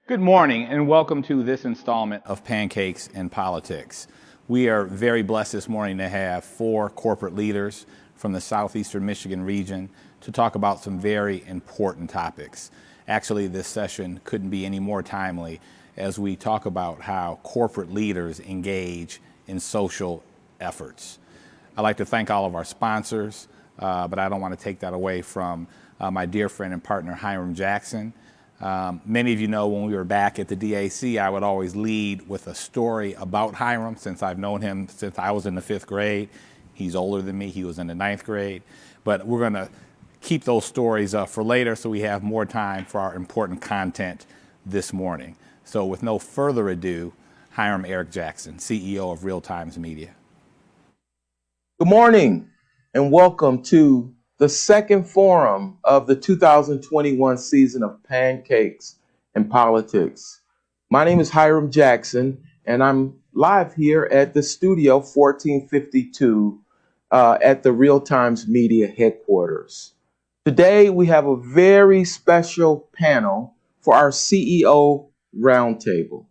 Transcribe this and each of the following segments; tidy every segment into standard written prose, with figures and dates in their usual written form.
Good morning and welcome to this installment of Pancakes and Politics. We are very blessed this morning to have four corporate leaders from the southeastern Michigan region to talk about some very important topics. Actually, this session couldn't be any more timely as we talk about how corporate leaders engage in social efforts. I'd like to thank all of our sponsors, but I don't want to take that away from my dear friend and partner, Hiram Jackson. Many of you know when we were back at the DAC, I would always lead with a story about Hiram since I've known him since I was in the 5th grade. He's older than me. He was in the 9th grade. But we're going to keep those stories up for later so we have more time for our important content this morning. So with no further ado, Hiram Eric Jackson, CEO of Real Times Media. Good morning and welcome to the second forum of the 2021 season of Pancakes and Politics. My name is Hiram Jackson, and I'm live here at the studio 1452 at the Real Times Media headquarters. Today, we have a very special panel for our CEO Roundtable.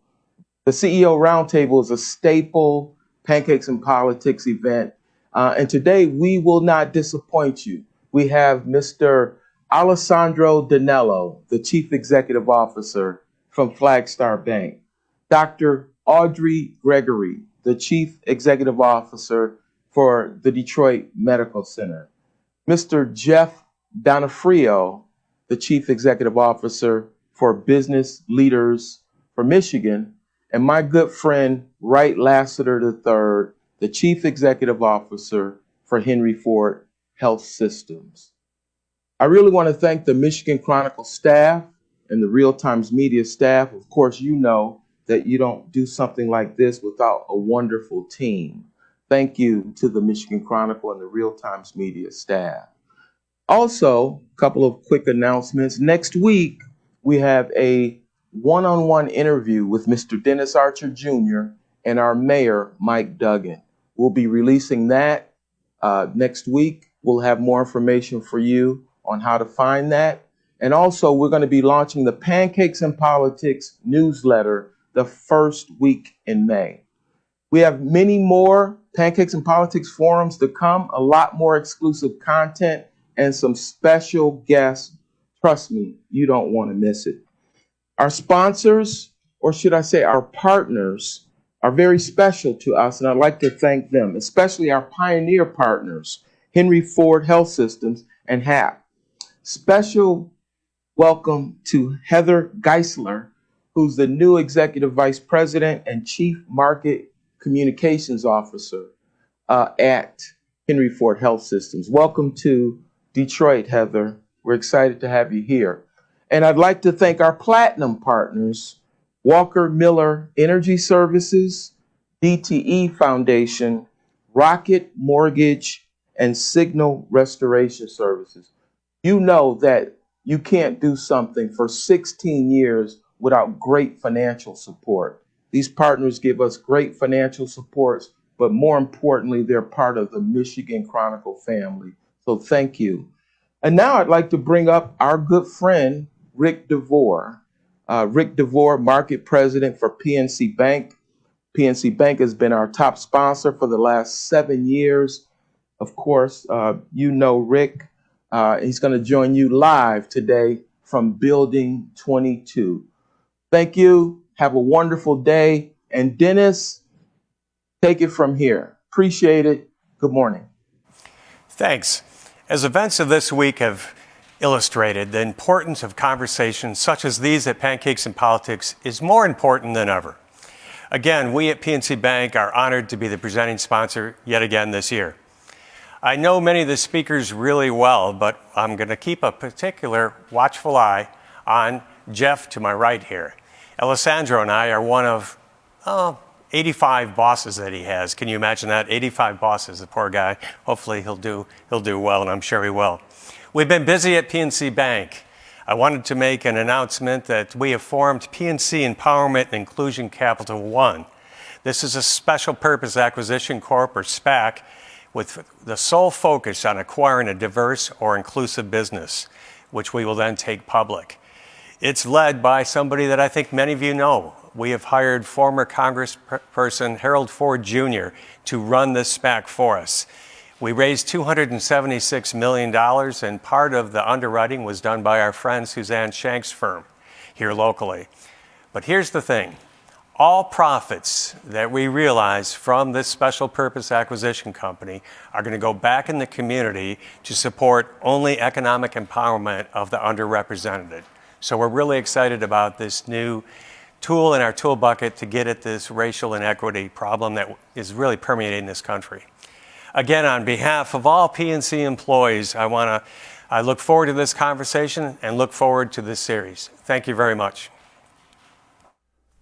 The CEO Roundtable is a staple Pancakes and Politics event, and today we will not disappoint you. We have Mr. Alessandro Danello, the Chief Executive Officer from Flagstar Bank, Dr. Audrey Gregory, the Chief Executive Officer for the Detroit Medical Center, Mr. Jeff Donofrio, the Chief Executive Officer for Business Leaders for Michigan, and my good friend Wright Lasseter III, the Chief Executive Officer for Henry Ford Health Systems. I really want to thank the Michigan Chronicle staff and the Real Times Media staff. Of course, you know that you don't do something like this without a wonderful team. Thank you to the Michigan Chronicle and the Real Times Media staff. Also, a couple of quick announcements. Next week, we have a one-on-one interview with Mr. Dennis Archer Jr. and our mayor, Mike Duggan. We'll be releasing that next week. We'll have more information for you on how to find that. And also, we're going to be launching the Pancakes and Politics newsletter the first week in May. We have many more Pancakes and Politics forums to come, a lot more exclusive content, and some special guests. Trust me, you don't want to miss it. Our sponsors, or should I say our partners, are very special to us, and I'd like to thank them, especially our pioneer partners, Henry Ford Health Systems and HAP. Special welcome to Heather Geisler, who's the new Executive Vice President and Chief Market Communications Officer at Henry Ford Health Systems. Welcome to Detroit, Heather. We're excited to have you here. And I'd like to thank our platinum partners, Walker Miller Energy Services, DTE Foundation, Rocket Mortgage, and Signal Restoration Services. You know that you can't do something for 16 years without great financial support. These partners give us great financial support, but more importantly, they're part of the Michigan Chronicle family. So thank you. And now I'd like to bring up our good friend, Rick DeVore. Rick DeVore, Market President for PNC Bank. PNC Bank has been our top sponsor for the last 7 years. Of course, you know Rick. He's going to join you live today from Building 22. Thank you. Have a wonderful day. And Dennis, take it from here. Appreciate it. Good morning. Thanks. As events of this week have illustrated, the importance of conversations such as these at Pancakes and Politics is more important than ever. Again, we at PNC Bank are honored to be the presenting sponsor yet again this year. I know many of the speakers really well, but I'm going to keep a particular watchful eye on Jeff to my right here. Alessandro and I are one of 85 bosses that he has. Can you imagine that? 85 bosses, the poor guy. Hopefully he'll do well, and I'm sure he will. We've been busy at PNC Bank. I wanted to make an announcement that we have formed PNC Empowerment and Inclusion Capital One. This is a special purpose acquisition corp, or SPAC, with the sole focus on acquiring a diverse or inclusive business, which we will then take public. It's led by somebody that I think many of you know. We have hired former Congressperson Harold Ford Jr. to run this SPAC for us. We raised $276 million, and part of the underwriting was done by our friend Suzanne Shank's firm here locally. But here's the thing. All profits that we realize from this special purpose acquisition company are going to go back in the community to support only economic empowerment of the underrepresented. So we're really excited about this new tool in our tool bucket to get at this racial inequity problem that is really permeating this country. Again, on behalf of all PNC employees, I look forward to this conversation and look forward to this series. Thank you very much.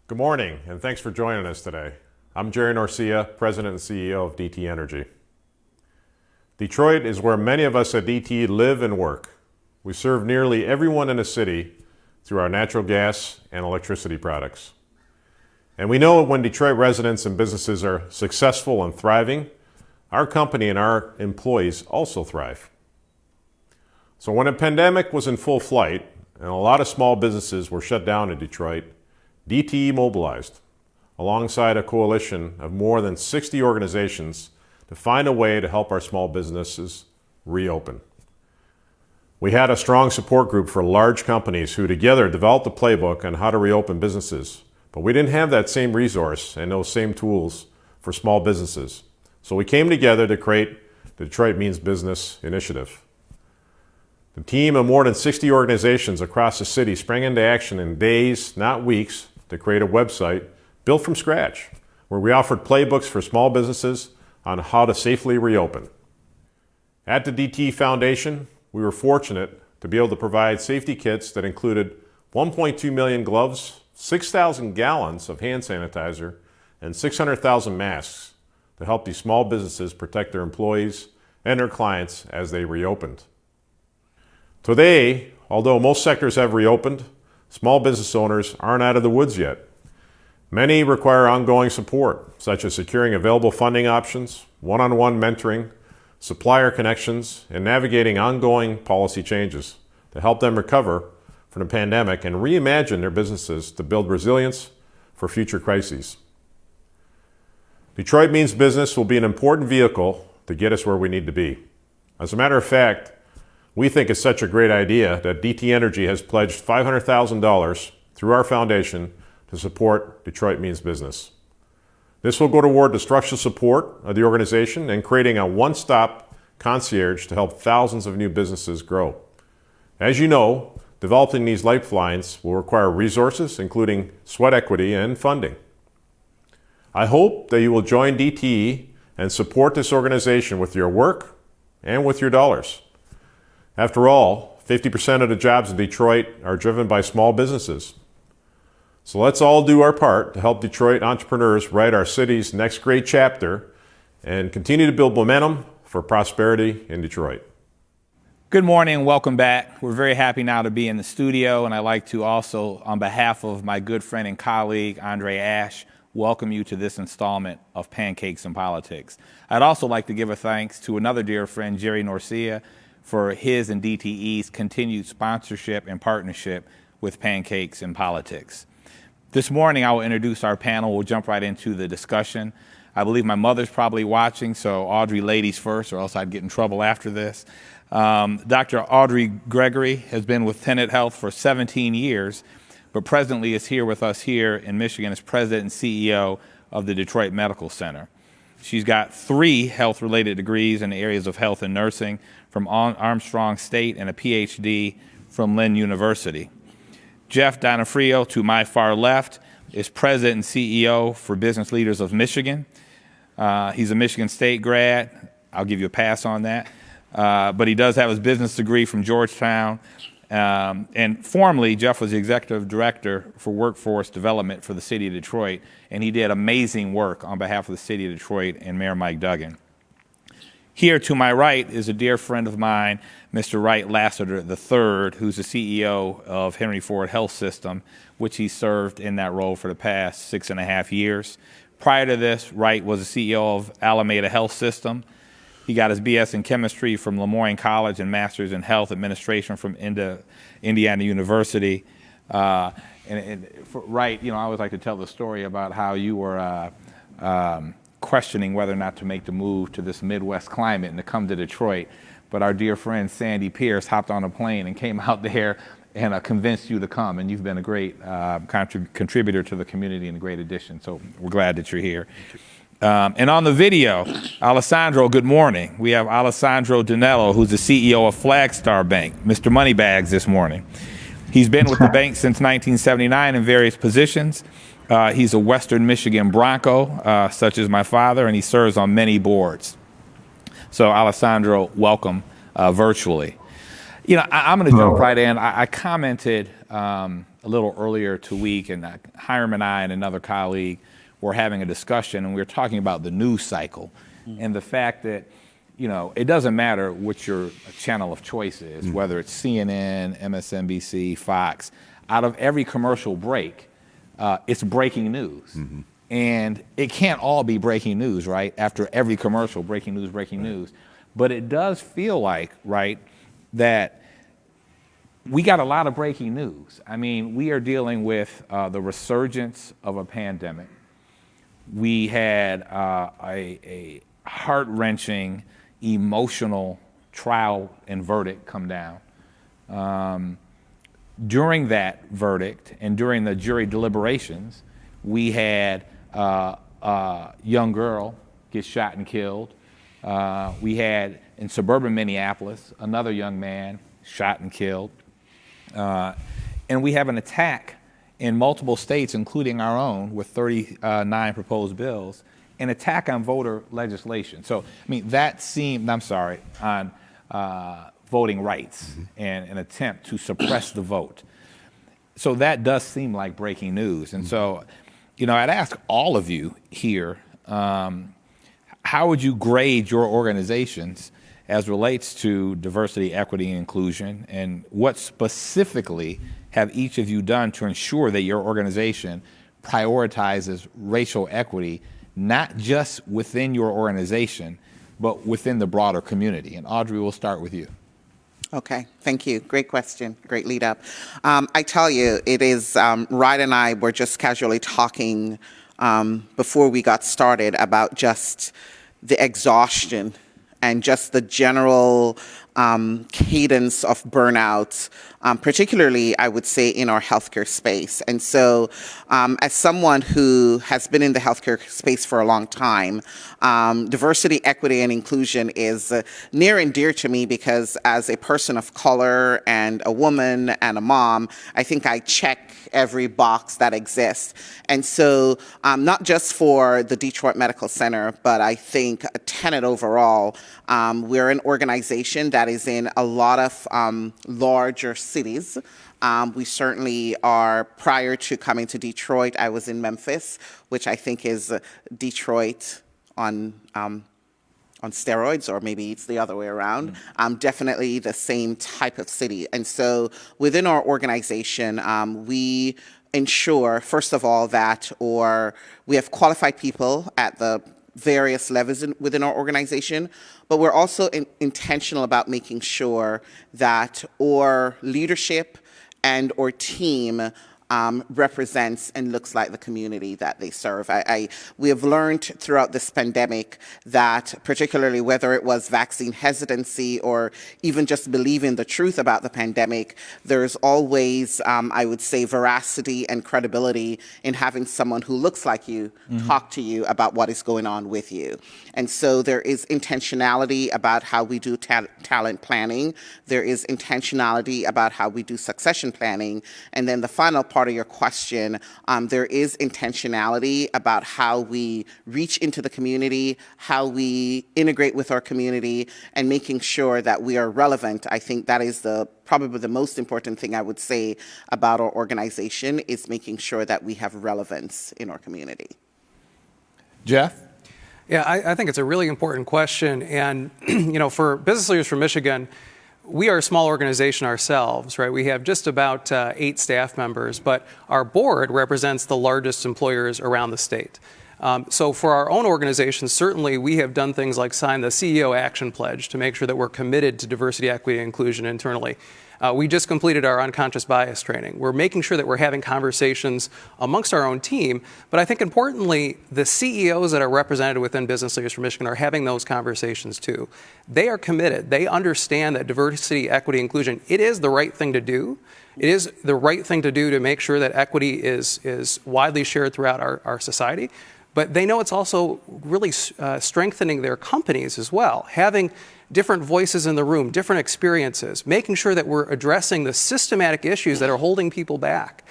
Good morning, and thanks for joining us today. I'm Jerry Norcia, President and CEO of DTE Energy. Detroit is where many of us at DTE live and work. We serve nearly everyone in the city through our natural gas and electricity products. And we know when Detroit residents and businesses are successful and thriving, our company and our employees also thrive. So when a pandemic was in full flight and a lot of small businesses were shut down in Detroit, DTE mobilized alongside a coalition of more than 60 organizations to find a way to help our small businesses reopen. We had a strong support group for large companies who together developed a playbook on how to reopen businesses, but we didn't have that same resource and those same tools for small businesses. So we came together to create the Detroit Means Business initiative. The team of more than 60 organizations across the city sprang into action in days, not weeks, to create a website built from scratch, where we offered playbooks for small businesses on how to safely reopen. At the DTE Foundation, we were fortunate to be able to provide safety kits that included 1.2 million gloves, 6,000 gallons of hand sanitizer, and 600,000 masks to help these small businesses protect their employees and their clients as they reopened. Today, although most sectors have reopened, small business owners aren't out of the woods yet. Many require ongoing support, such as securing available funding options, one-on-one mentoring, supplier connections, and navigating ongoing policy changes to help them recover from the pandemic and reimagine their businesses to build resilience for future crises. Detroit Means Business will be an important vehicle to get us where we need to be. As a matter of fact, we think it's such a great idea that DTE Energy has pledged $500,000 through our foundation to support Detroit Means Business. This will go toward the structural support of the organization and creating a one-stop concierge to help thousands of new businesses grow. As you know, developing these lifelines will require resources, including sweat equity and funding. I hope that you will join DTE and support this organization with your work and with your dollars. After all, 50% of the jobs in Detroit are driven by small businesses. So let's all do our part to help Detroit entrepreneurs write our city's next great chapter and continue to build momentum for prosperity in Detroit. Good morning and welcome back. We're very happy now to be in the studio, and I'd like to also, on behalf of my good friend and colleague, Andre Ashe, welcome you to this installment of Pancakes and Politics. I'd also like to give a thanks to another dear friend, Jerry Norcia, for his and DTE's continued sponsorship and partnership with Pancakes and Politics. This morning, I will introduce our panel. We'll jump right into the discussion. I believe my mother's probably watching, so Audrey, ladies first, or else I'd get in trouble after this. Dr. Audrey Gregory has been with Tenet Health for 17 years, but presently is here with us here in Michigan as president and CEO of the Detroit Medical Center. She's got 3 health-related degrees in the areas of health and nursing from Armstrong State and a PhD from Lynn University. Jeff Donofrio, to my far left, is president and CEO for Business Leaders of Michigan. He's a Michigan State grad. I'll give you a pass on that. But he does have his business degree from Georgetown. And formerly, Jeff was the executive director for workforce development for the city of Detroit, and he did amazing work on behalf of the city of Detroit and Mayor Mike Duggan. Here to my right is a dear friend of mine, Mr. Wright Lasseter III, who's the CEO of Henry Ford Health System, which he served in that role for the past 6.5 years. Prior to this, Wright was the CEO of Alameda Health System. He got his BS in chemistry from Lemoyne College and master's in health administration from Indiana University. Wright, I always like to tell the story about how you were questioning whether or not to make the move to this Midwest climate and to come to Detroit. But our dear friend Sandy Pierce hopped on a plane and came out there and convinced you to come. And you've been a great contributor to the community and a great addition. So we're glad that you're here. And on the video, Alessandro, good morning. We have Alessandro Danello, who's the CEO of Flagstar Bank, Mr. Moneybags this morning. He's been with the bank since 1979 in various positions. He's a Western Michigan Bronco, such as my father, and he serves on many boards. So, Alessandro, welcome virtually. I'm going to jump right in. I commented a little earlier week, and Hiram and I and another colleague were having a discussion, and we were talking about the news cycle and the fact that, it doesn't matter what your channel of choice is, whether it's CNN, MSNBC, Fox. Out of every commercial break, it's breaking news. And it can't all be breaking news, right? After every commercial, breaking news. But it does feel like, right, that we got a lot of breaking news. I mean, we are dealing with the resurgence of a pandemic. We had a heart-wrenching, emotional trial and verdict come down. During that verdict and during the jury deliberations, we had a young girl get shot and killed. We had, in suburban Minneapolis, another young man shot and killed. And we have an attack in multiple states, including our own, with 39 proposed bills, an attack on voter legislation. So, that seemed, on voting rights and an attempt to suppress the vote. So that does seem like breaking news. And so, I'd ask all of you here, how would you grade your organizations as relates to diversity, equity, and inclusion? And what specifically have each of you done to ensure that your organization prioritizes racial equity, not just within your organization, but within the broader community? And Audrey, we'll start with you. Okay, thank you. Great question, great lead up. I tell you, it is, Wright and I were just casually talking before we got started about just the exhaustion and just the general cadence of burnout, particularly, I would say, in our healthcare space. And so, as someone who has been in the healthcare space for a long time, diversity, equity, and inclusion is near and dear to me because as a person of color and a woman and a mom, I think I check every box that exists. And so, not just for the Detroit Medical Center, but I think a tenet overall, we're an organization that is in a lot of larger cities. We certainly are, prior to coming to Detroit, I was in Memphis, which I think is Detroit on steroids, or maybe it's the other way around. Definitely the same type of city. And so within our organization, we ensure, first of all, that we have qualified people at the various levels within our organization, but we're also intentional about making sure that our leadership and our team represents and looks like the community that they serve. We have learned throughout this pandemic that, particularly whether it was vaccine hesitancy or even just believing the truth about the pandemic, there's always, I would say, veracity and credibility in having someone who looks like you talk to you about what is going on with you. And so there is intentionality about how we do talent planning. There is intentionality about how we do succession planning. And then the final part of your question, there is intentionality about how we reach into the community, how we integrate with our community, and making sure that we are relevant. I think that is probably the most important thing I would say about our organization, is making sure that we have relevance in our community. Jeff? Yeah, I think it's a really important question. And, for business leaders from Michigan, we are a small organization ourselves, right? We have just about 8 staff members, but our board represents the largest employers around the state. So for our own organization, certainly we have done things like sign the CEO Action Pledge to make sure that we're committed to diversity, equity, and inclusion internally. We just completed our unconscious bias training. We're making sure that we're having conversations amongst our own team, but I think importantly, the CEOs that are represented within Business Leaders for Michigan are having those conversations too. They are committed. They understand that diversity, equity, inclusion, it is the right thing to do. It is the right thing to do to make sure that equity is widely shared throughout our society. But they know it's also really strengthening their companies as well, having different voices in the room, different experiences, making sure that we're addressing the systematic issues that are holding people back.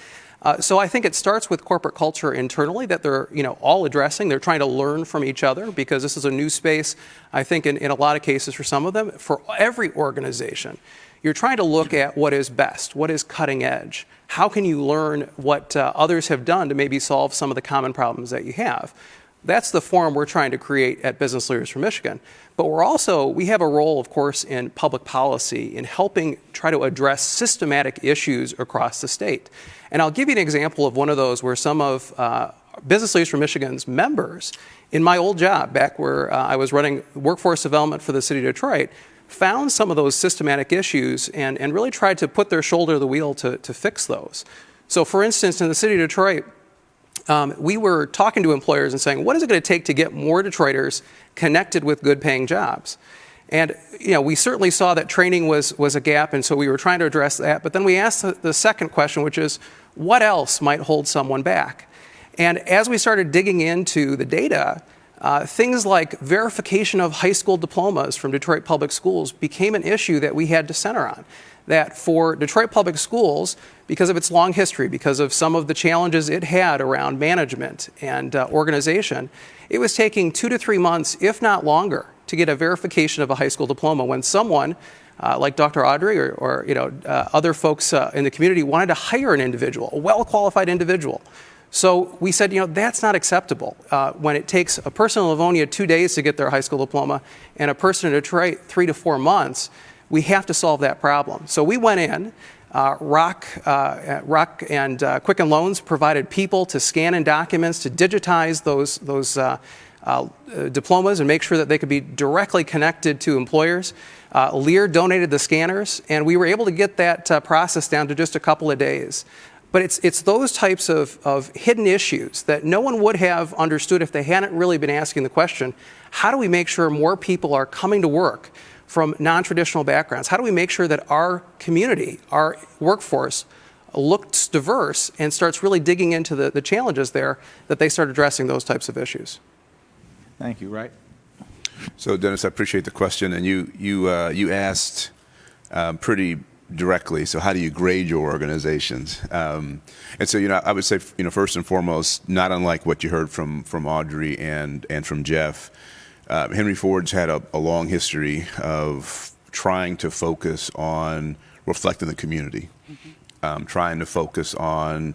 So I think it starts with corporate culture internally that they're all addressing. They're trying to learn from each other because this is a new space, I think, in a lot of cases for some of them. For every organization, you're trying to look at what is best, what is cutting edge. How can you learn what others have done to maybe solve some of the common problems that you have? That's the forum we're trying to create at Business Leaders for Michigan. But we have a role, of course, in public policy, in helping try to address systematic issues across the state. And I'll give you an example of one of those where some of Business Leaders for Michigan's members, in my old job, back where I was running workforce development for the city of Detroit, found some of those systematic issues and really tried to put their shoulder to the wheel to fix those. So for instance, in the city of Detroit, we were talking to employers and saying, what is it going to take to get more Detroiters connected with good paying jobs? And we certainly saw that training was a gap, and so we were trying to address that. But then we asked the second question, which is, what else might hold someone back? And as we started digging into the data, things like verification of high school diplomas from Detroit Public Schools became an issue that we had to center on. That for Detroit Public Schools, because of its long history, because of some of the challenges it had around management and organization, it was taking 2 to 3 months, if not longer, to get a verification of a high school diploma when someone like Dr. Audrey or other folks in the community wanted to hire an individual, a well-qualified individual. So we said, that's not acceptable. When it takes a person in Livonia 2 days to get their high school diploma and a person in Detroit 3 to 4 months, we have to solve that problem. So we went in, Rock and Quicken Loans provided people to scan in documents, to digitize those diplomas and make sure that they could be directly connected to employers. Lear donated the scanners, and we were able to get that process down to just a couple of days. But it's those types of hidden issues that no one would have understood if they hadn't really been asking the question, how do we make sure more people are coming to work from non-traditional backgrounds? How do we make sure that our community, our workforce, looks diverse and starts really digging into the challenges there, that they start addressing those types of issues? Thank you. Wright? So, Dennis, I appreciate the question, and you asked pretty directly. So, how do you grade your organizations? And so, I would say, first and foremost, not unlike what you heard from Audrey and from Jeff, Henry Ford's had a long history of trying to focus on reflecting the community, trying to focus on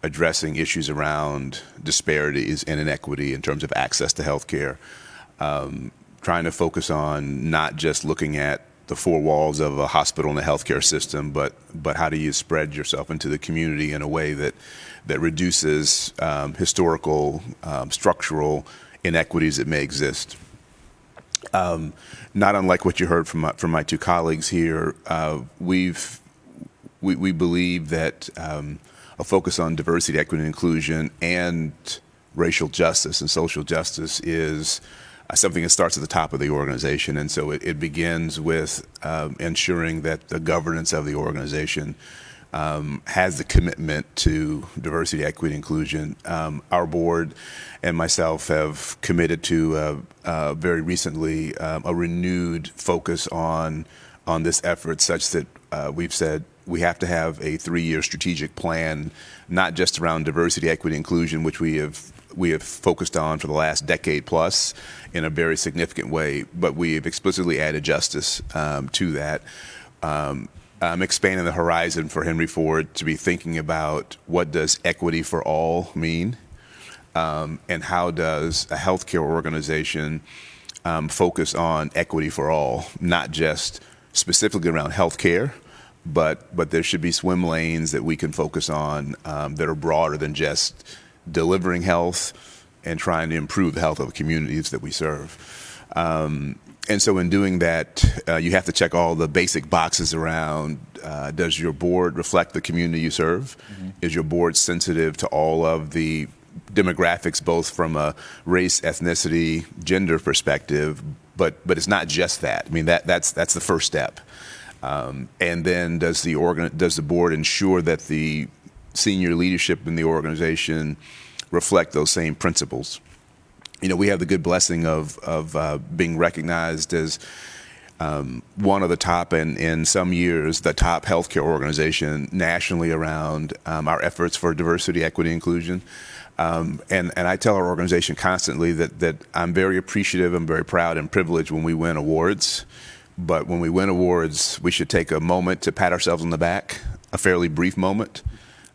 addressing issues around disparities and inequity in terms of access to health care, trying to focus on not just looking at the four walls of a hospital and a healthcare system, but how do you spread yourself into the community in a way that reduces historical, structural inequities that may exist. Not unlike what you heard from my two colleagues here, we believe that a focus on diversity, equity, and inclusion, and racial justice and social justice is something that starts at the top of the organization. And so it begins with ensuring that the governance of the organization has the commitment to diversity, equity, and inclusion. Our board and myself have committed to very recently a renewed focus on this effort, such that we've said we have to have a 3-year strategic plan, not just around diversity, equity, inclusion, which we have focused on for the last decade plus in a very significant way, but we have explicitly added justice to that. I'm expanding the horizon for Henry Ford to be thinking about what does equity for all mean, and how does a healthcare organization focus on equity for all, not just specifically around healthcare, but there should be swim lanes that we can focus on that are broader than just delivering health, and trying to improve the health of the communities that we serve. And so in doing that, you have to check all the basic boxes around, does your board reflect the community you serve? Mm-hmm. Is your board sensitive to all of the demographics, both from a race, ethnicity, gender perspective? But it's not just that. I mean, that's the first step. And then does the board ensure that the senior leadership in the organization reflect those same principles? You know, we have the good blessing of being recognized as one of the top, and in some years, the top healthcare organization nationally around our efforts for diversity, equity, inclusion. And I tell our organization constantly that I'm very appreciative, I'm very proud and privileged when we win awards. But when we win awards, we should take a moment to pat ourselves on the back, a fairly brief moment,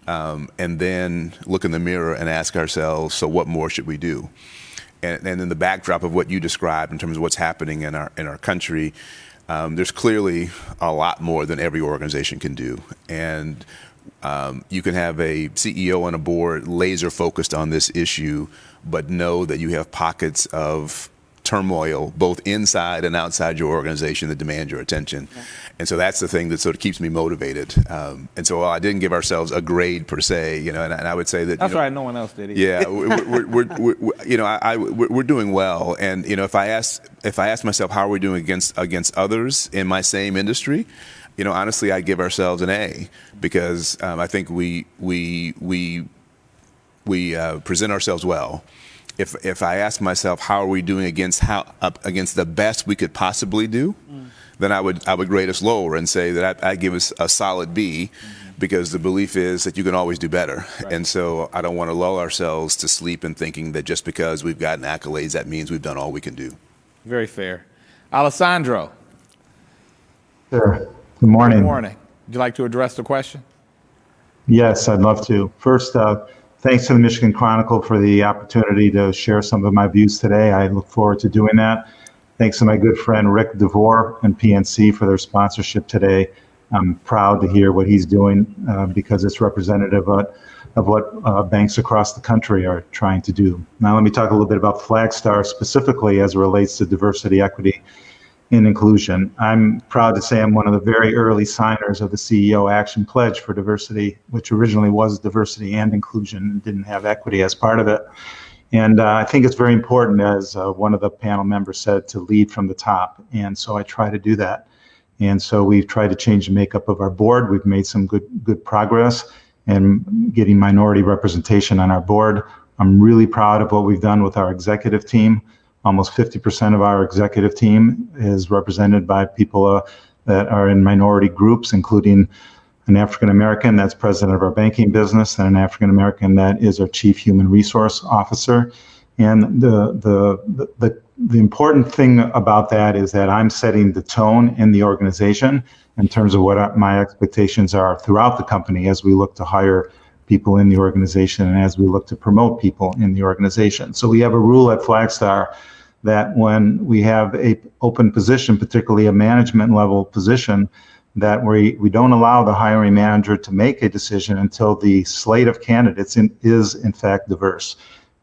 and then look in the mirror and ask ourselves, so what more should we do? And in the backdrop of what you described in terms of what's happening in our country, there's clearly a lot more than every organization can do. And you can have a CEO and a board laser focused on this issue, but know that you have pockets of turmoil both inside and outside your organization that demand your attention. Yeah. And so that's the thing that sort of keeps me motivated. And so while I didn't give ourselves a grade per se, you know, and I would say that that's right. No one else did either. Yeah, we're doing well. And you know, if I ask myself how are we doing against others in my same industry, you know, honestly, I give ourselves an A, because I think we present ourselves well. If I ask myself how are we doing against the best we could possibly do, then I would grade us lower and say that I give us a solid B, because the belief is that you can always do better. Right. And so I don't want to lull ourselves to sleep in thinking that just because we've gotten accolades, that means we've done all we can do. Very fair. Alessandro. Sure. Good morning. Good morning. Would you like to address the question? Yes, I'd love to. First, thanks to the Michigan Chronicle for the opportunity to share some of my views today. I look forward to doing that. Thanks to my good friend Rick DeVore and PNC for their sponsorship today. I'm proud to hear what he's doing because it's representative of what banks across the country are trying to do. Now, let me talk a little bit about Flagstar specifically as it relates to diversity, equity, and inclusion. I'm proud to say I'm one of the very early signers of the CEO Action Pledge for Diversity, which originally was diversity and inclusion and didn't have equity as part of it. And I think it's very important, as one of the panel members said, to lead from the top. And so I try to do that. And so we've tried to change the makeup of our board. We've made some good progress in getting minority representation on our board. I'm really proud of what we've done with our executive team. Almost 50% of our executive team is represented by people that are in minority groups, including an African American that's president of our banking business, and an African American that is our chief human resource officer. And the important thing about that is that I'm setting the tone in the organization in terms of what my expectations are throughout the company as we look to hire people in the organization and as we look to promote people in the organization. So we have a rule at Flagstar that when we have a open position, particularly a management level position, that we don't allow the hiring manager to make a decision until the slate of candidates is in fact diverse.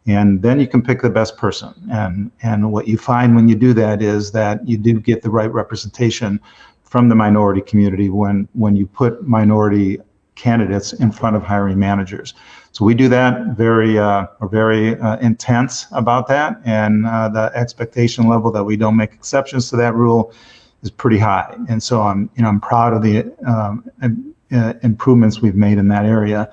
And then you can pick the best person. And what you find when you do that is that you do get the right representation from the minority community when you put minority candidates in front of hiring managers. So we do that we're very intense about that, and the expectation level that we don't make exceptions to that rule is pretty high. And so I'm proud of the improvements we've made in that area.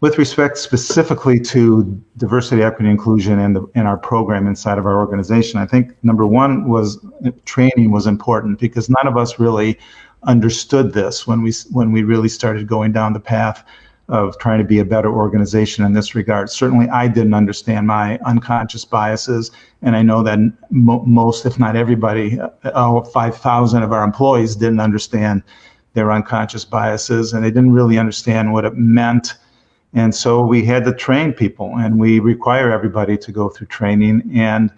With respect specifically to diversity, equity, inclusion, and our program inside of our organization, I think number one was training was important, because none of us really understood this when we really started going down the path of trying to be a better organization in this regard. Certainly, I didn't understand my unconscious biases, and I know that most, if not everybody, 5,000 of our employees didn't understand their unconscious biases, and they didn't really understand what it meant. And so we had to train people, and we require everybody to go through training. And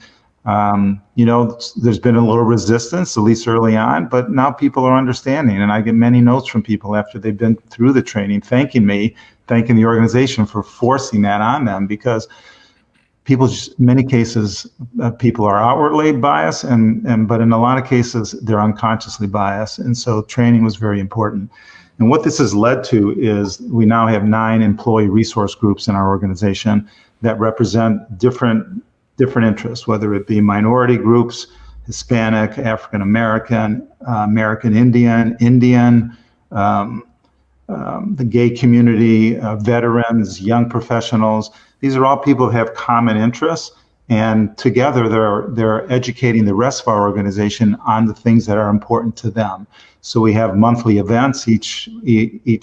there's been a little resistance, at least early on, but now people are understanding. And I get many notes from people after they've been through the training, thanking me, thanking the organization for forcing that on them, because people, many cases, people are outwardly biased, but in a lot of cases, they're unconsciously biased. And so training was very important. And what this has led to is we now have 9 employee resource groups in our organization that represent different interests, whether it be minority groups, Hispanic, African American, American Indian, the gay community, veterans, young professionals. These are all people who have common interests, and together they're educating the rest of our organization on the things that are important to them. So we have monthly events. Each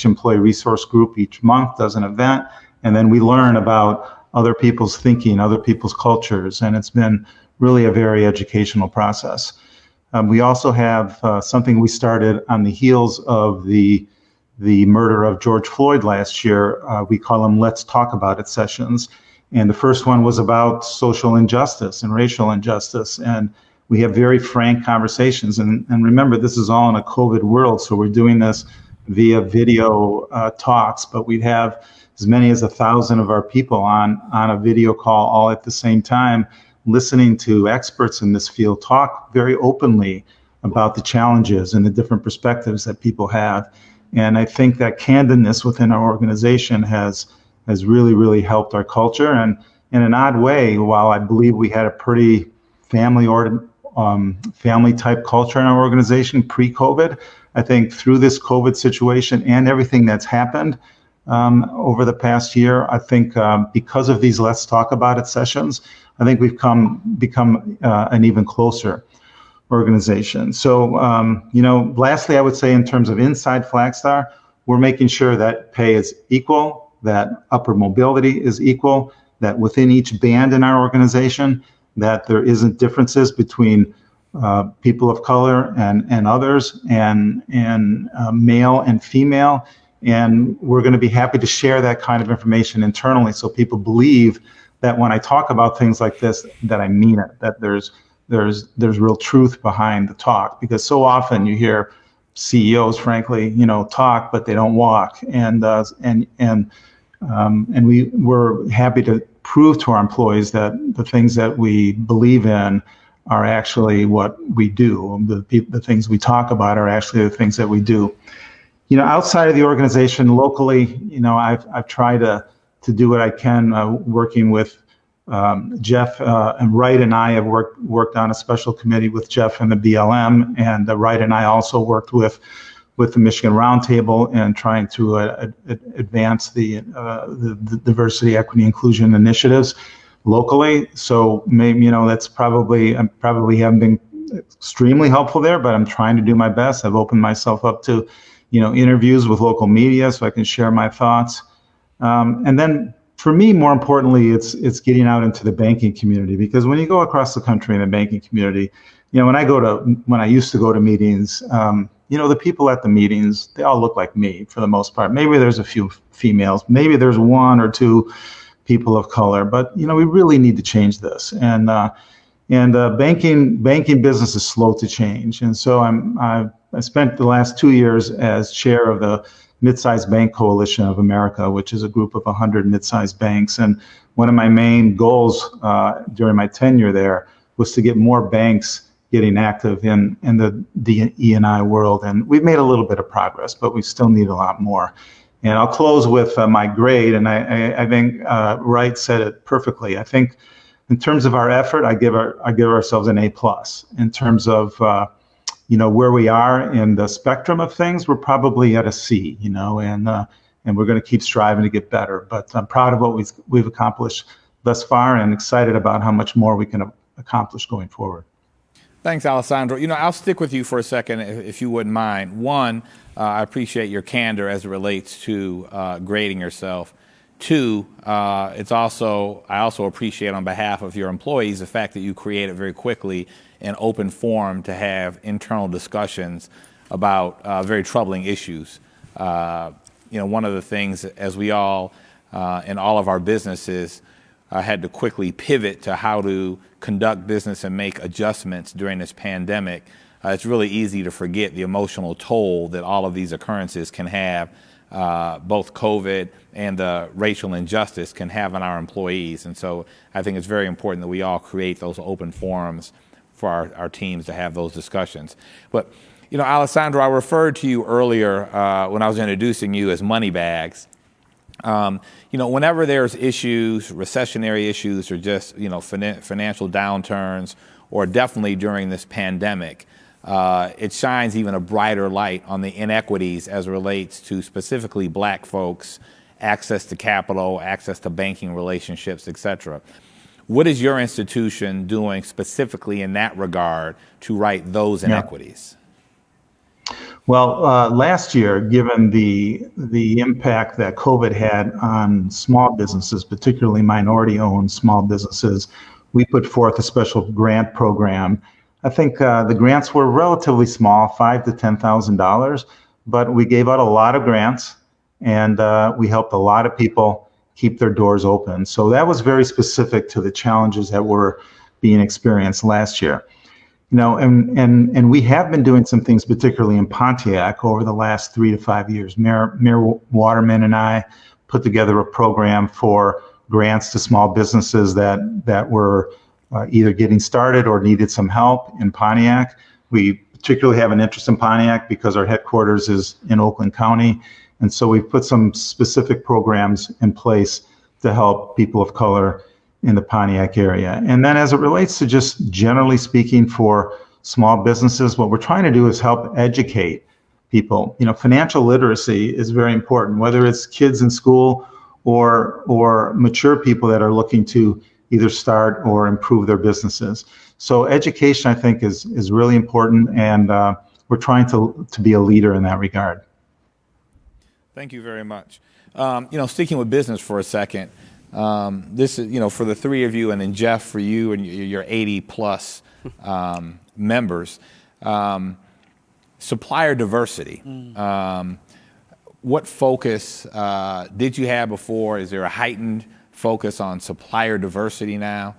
employee resource group each month does an event, and then we learn about other people's thinking, other people's cultures, and it's been really a very educational process. We also have something we started on the heels of the murder of George Floyd last year. We call them Let's Talk About It sessions. And the first one was about social injustice and racial injustice. And we have very frank conversations. And remember, this is all in a COVID world, so we're doing this via video talks, but we have as many as 1,000 of our people on a video call all at the same time, listening to experts in this field talk very openly about the challenges and the different perspectives that people have. And I think that candidness within our organization has really, really helped our culture. And in an odd way, while I believe we had a pretty family type culture in our organization pre-COVID, I think through this COVID situation and everything that's happened over the past year, I think because of these Let's Talk About It sessions, I think we've become an even closer organization. So, lastly, I would say in terms of inside Flagstar, we're making sure that pay is equal, that upward mobility is equal, that within each band in our organization, that there isn't differences between people of color and others, and male and female. And we're going to be happy to share that kind of information internally so people believe that when I talk about things like this, that I mean it, that there's real truth behind the talk. Because so often you hear CEOs, frankly, talk, but they don't walk. And we're happy to prove to our employees that the things that we believe in are actually what we do. The things we talk about are actually the things that we do. Outside of the organization, locally, I've tried to do what I can, working with Jeff and Wright and I have worked on a special committee with Jeff and the BLM, and Wright and I also worked with the Michigan Roundtable and trying to advance the diversity, equity, inclusion initiatives locally. So maybe I probably haven't been extremely helpful there, but I'm trying to do my best. I've opened myself up to interviews with local media so I can share my thoughts. And then for me, more importantly, it's getting out into the banking community, because when you go across the country in the banking community, when I used to go to meetings, the people at the meetings, they all look like me for the most part. Maybe there's a few females, maybe there's 1 or 2 people of color, but we really need to change this. And banking business is slow to change. And so I spent the last 2 years as chair of the Mid-Sized Bank Coalition of America, which is a group of 100 mid-sized banks. And one of my main goals during my tenure there was to get more banks getting active in the E&I world. And we've made a little bit of progress, but we still need a lot more. And I'll close with my grade. And I think Wright said it perfectly. I think in terms of our effort, I give ourselves an A+. In terms of where we are in the spectrum of things, we're probably at a C, and we're going to keep striving to get better. But I'm proud of what we've accomplished thus far and excited about how much more we can accomplish going forward. Thanks, Alessandro. I'll stick with you for a second, if you wouldn't mind. One, I appreciate your candor as it relates to grading yourself. Two, I also appreciate on behalf of your employees the fact that you created very quickly an open forum to have internal discussions about very troubling issues. One of the things, as we all in all of our businesses had to quickly pivot to how to conduct business and make adjustments during this pandemic, it's really easy to forget the emotional toll that all of these occurrences can have both COVID and the racial injustice can have on our employees. And so I think it's very important that we all create those open forums for our teams to have those discussions. But, Alessandro, I referred to you earlier when I was introducing you as money bags. Whenever there's issues, recessionary issues, or just, financial downturns, or definitely during this pandemic, it shines even a brighter light on the inequities as it relates to specifically Black folks, access to capital, access to banking relationships, et cetera. What is your institution doing specifically in that regard to right those inequities? Well, last year, given the impact that COVID had on small businesses, particularly minority-owned small businesses, we put forth a special grant program. I think the grants were relatively small, $5,000 to $10,000, but we gave out a lot of grants, and we helped a lot of people keep their doors open. So that was very specific to the challenges that were being experienced last year. And we have been doing some things, particularly in Pontiac, over the last 3 to 5 years. Mayor Waterman and I put together a program for grants to small businesses that were either getting started or needed some help in Pontiac. We particularly have an interest in Pontiac because our headquarters is in Oakland County. And so we've put some specific programs in place to help people of color in the Pontiac area. And then as it relates to just generally speaking for small businesses, what we're trying to do is help educate people. Financial literacy is very important, whether it's kids in school or mature people that are looking to either start or improve their businesses. So education, I think, is really important, and we're trying to be a leader in that regard. Thank you very much. Sticking with business for a second, this is, for the three of you, and then Jeff, for you and your 80 plus members, supplier diversity. What focus did you have before? Is there a heightened focus on supplier diversity now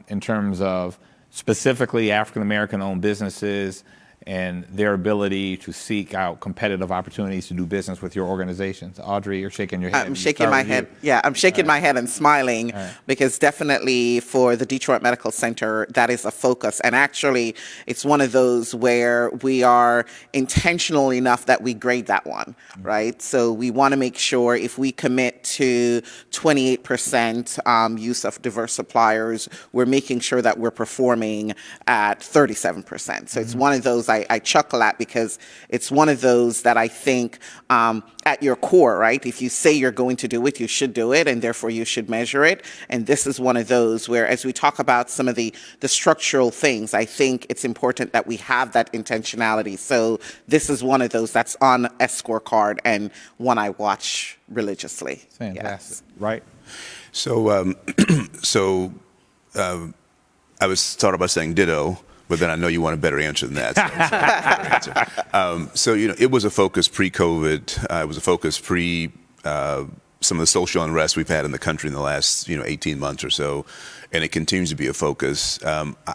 in terms of specifically African American owned businesses and their ability to seek out competitive opportunities to do business with your organizations? Audrey, you're shaking your head. I'm shaking my head. Yeah, I'm shaking my head and smiling because definitely for the Detroit Medical Center, that is a focus. And actually, it's one of those where we are intentional enough that we grade that one, right? So we want to make sure if we commit to 28% use of diverse suppliers, we're making sure that we're performing at 37%. So it's one of those I chuckle at because it's one of those that I think at your core, right? If you say you're going to do it, you should do it, and therefore you should measure it. And this is one of those where, as we talk about some of the structural things, I think it's important that we have that intentionality. So this is one of those that's on a scorecard and one I watch religiously. Fantastic. Yes. Right? So, I was thought about saying ditto, but then I know you want a better answer than that. So it was a focus pre-COVID. It was a focus pre some of the social unrest we've had in the country in the last 18 months or so, and it continues to be a focus.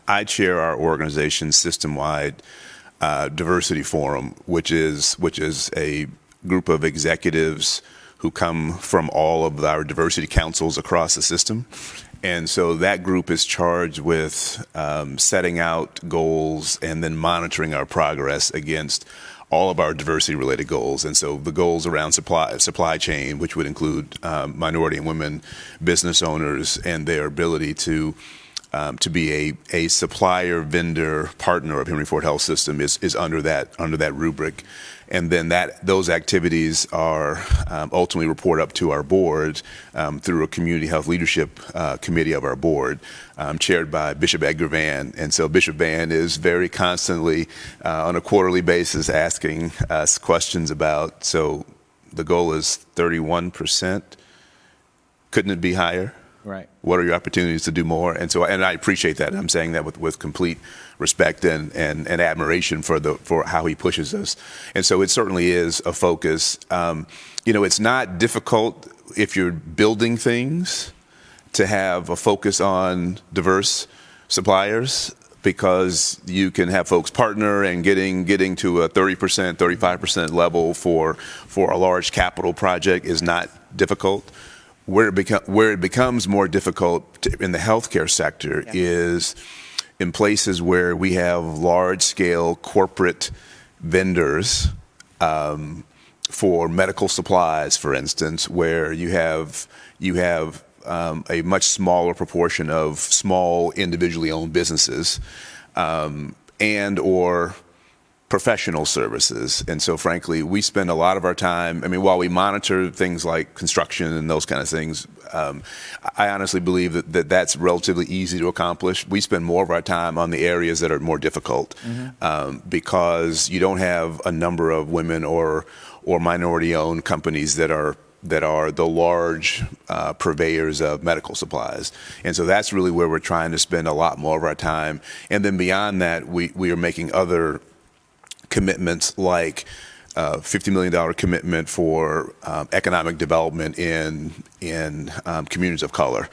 I chair our organization's system-wide diversity forum, which is a group of executives who come from all of our diversity councils across the system. And so that group is charged with setting out goals and then monitoring our progress against all of our diversity-related goals. And so the goals around supply chain, which would include minority and women business owners and their ability to be a supplier, vendor, partner of Henry Ford Health System is under that rubric. And then those activities are ultimately report up to our board through a community health leadership committee of our board, chaired by Bishop Edgar Van. And so Bishop Van is very constantly on a quarterly basis asking us questions about, so the goal is 31%. Couldn't it be higher? Right. What are your opportunities to do more? And I appreciate that. I'm saying that with complete respect and admiration for how he pushes us. And so it certainly is a focus. It's not difficult if you're building things to have a focus on diverse suppliers, because you can have folks partner, and getting to a 30%, 35% level for a large capital project is not difficult. Where it becomes more difficult in the healthcare sector is in places where we have large-scale corporate vendors for medical supplies, for instance, where you have a much smaller proportion of small individually owned businesses and or professional services. And so frankly, we spend a lot of our time, while we monitor things like construction and those kind of things, I honestly believe that that's relatively easy to accomplish. We spend more of our time on the areas that are more difficult because you don't have a number of women or minority-owned companies that are the large purveyors of medical supplies. And so that's really where we're trying to spend a lot more of our time. And then beyond that, we are making other commitments like $50 million commitment for economic development in communities of color.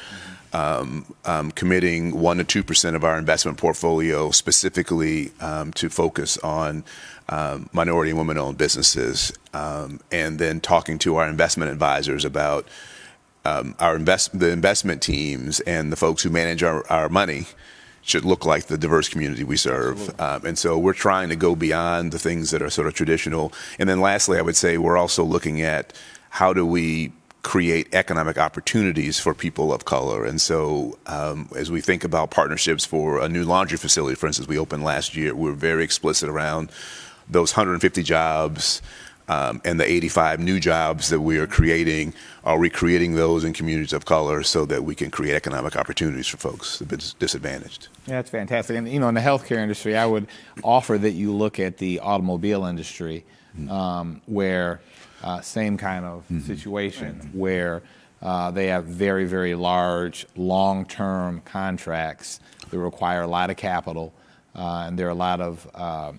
Committing 1% to 2% of our investment portfolio specifically to focus on minority and women-owned businesses, and then talking to our investment advisors about the investment teams and the folks who manage our money should look like the diverse community we serve. And so we're trying to go beyond the things that are sort of traditional. And then lastly, I would say we're also looking at how do we create economic opportunities for people of color. And so as we think about partnerships for a new laundry facility, for instance, we opened last year, we're very explicit around those 150 jobs and the 85 new jobs that we are creating. Are we creating those in communities of color so that we can create economic opportunities for folks that have been disadvantaged? Yeah, that's fantastic. And, in the healthcare industry, I would offer that you look at the automobile industry where same kind of situation where they have very, very large, long-term contracts that require a lot of capital, and there are a lot of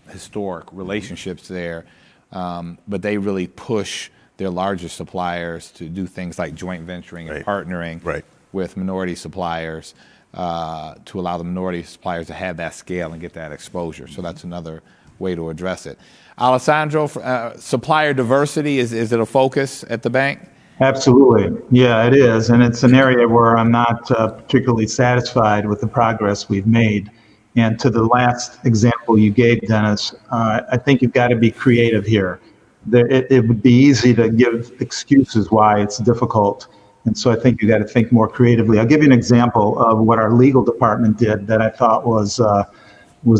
historic relationships there. But they really push their larger suppliers to do things like joint venturing and partnering with minority suppliers to allow the minority suppliers to have that scale and get that exposure. So that's another way to address it. Alessandro, supplier diversity, is it a focus at the bank? Absolutely. Yeah, it is. And it's an area where I'm not particularly satisfied with the progress we've made. And to the last example you gave, Dennis, I think you've got to be creative here. It would be easy to give excuses why it's difficult. And so I think you got to think more creatively. I'll give you an example of what our legal department did that I thought was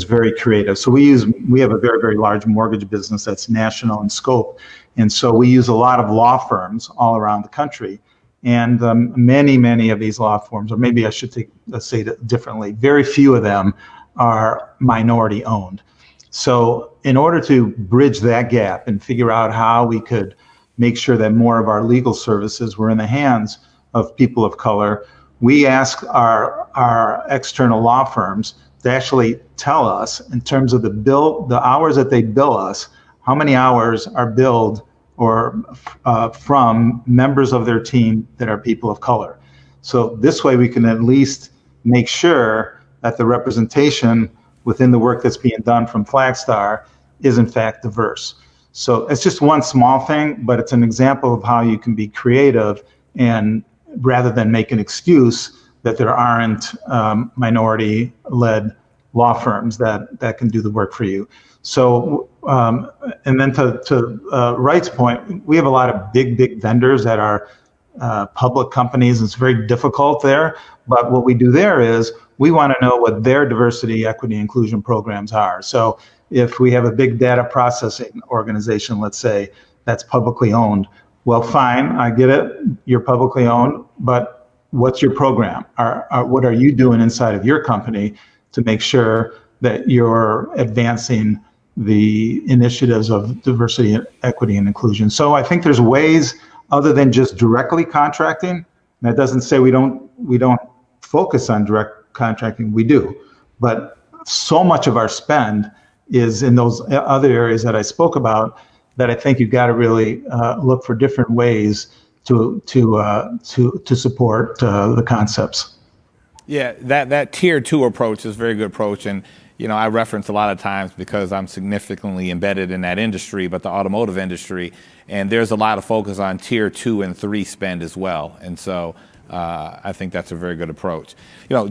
very creative. So we have a very, very large mortgage business that's national in scope. And so we use a lot of law firms all around the country. And many of these law firms, or maybe I should say it differently, very few of them are minority owned. So in order to bridge that gap and figure out how we could make sure that more of our legal services were in the hands of people of color, we ask our external law firms to actually tell us, in terms of the hours that they bill us, how many hours are billed or from members of their team that are people of color. So this way we can at least make sure that the representation within the work that's being done from Flagstar is in fact diverse. So it's just one small thing, but it's an example of how you can be creative and rather than make an excuse that there aren't minority-led law firms that can do the work for you. So, and then to Wright's point, we have a lot of big vendors that are public companies. It's very difficult there, but what we do there is we want to know what their diversity, equity, inclusion programs are. So if we have a big data processing organization, let's say, that's publicly owned, well, fine, I get it, you're publicly owned, but what's your program? What are you doing inside of your company to make sure that you're advancing the initiatives of diversity, equity, and inclusion? So I think there's ways other than just directly contracting. That doesn't say we don't focus on direct contracting, we do. But so much of our spend is in those other areas that I spoke about that I think you've got to really look for different ways to support the concepts. Yeah, that tier 2 approach is a very good approach. And, I reference a lot of times because I'm significantly embedded in that industry, but the automotive industry, and there's a lot of focus on tier 2 and 3 spend as well. And so I think that's a very good approach.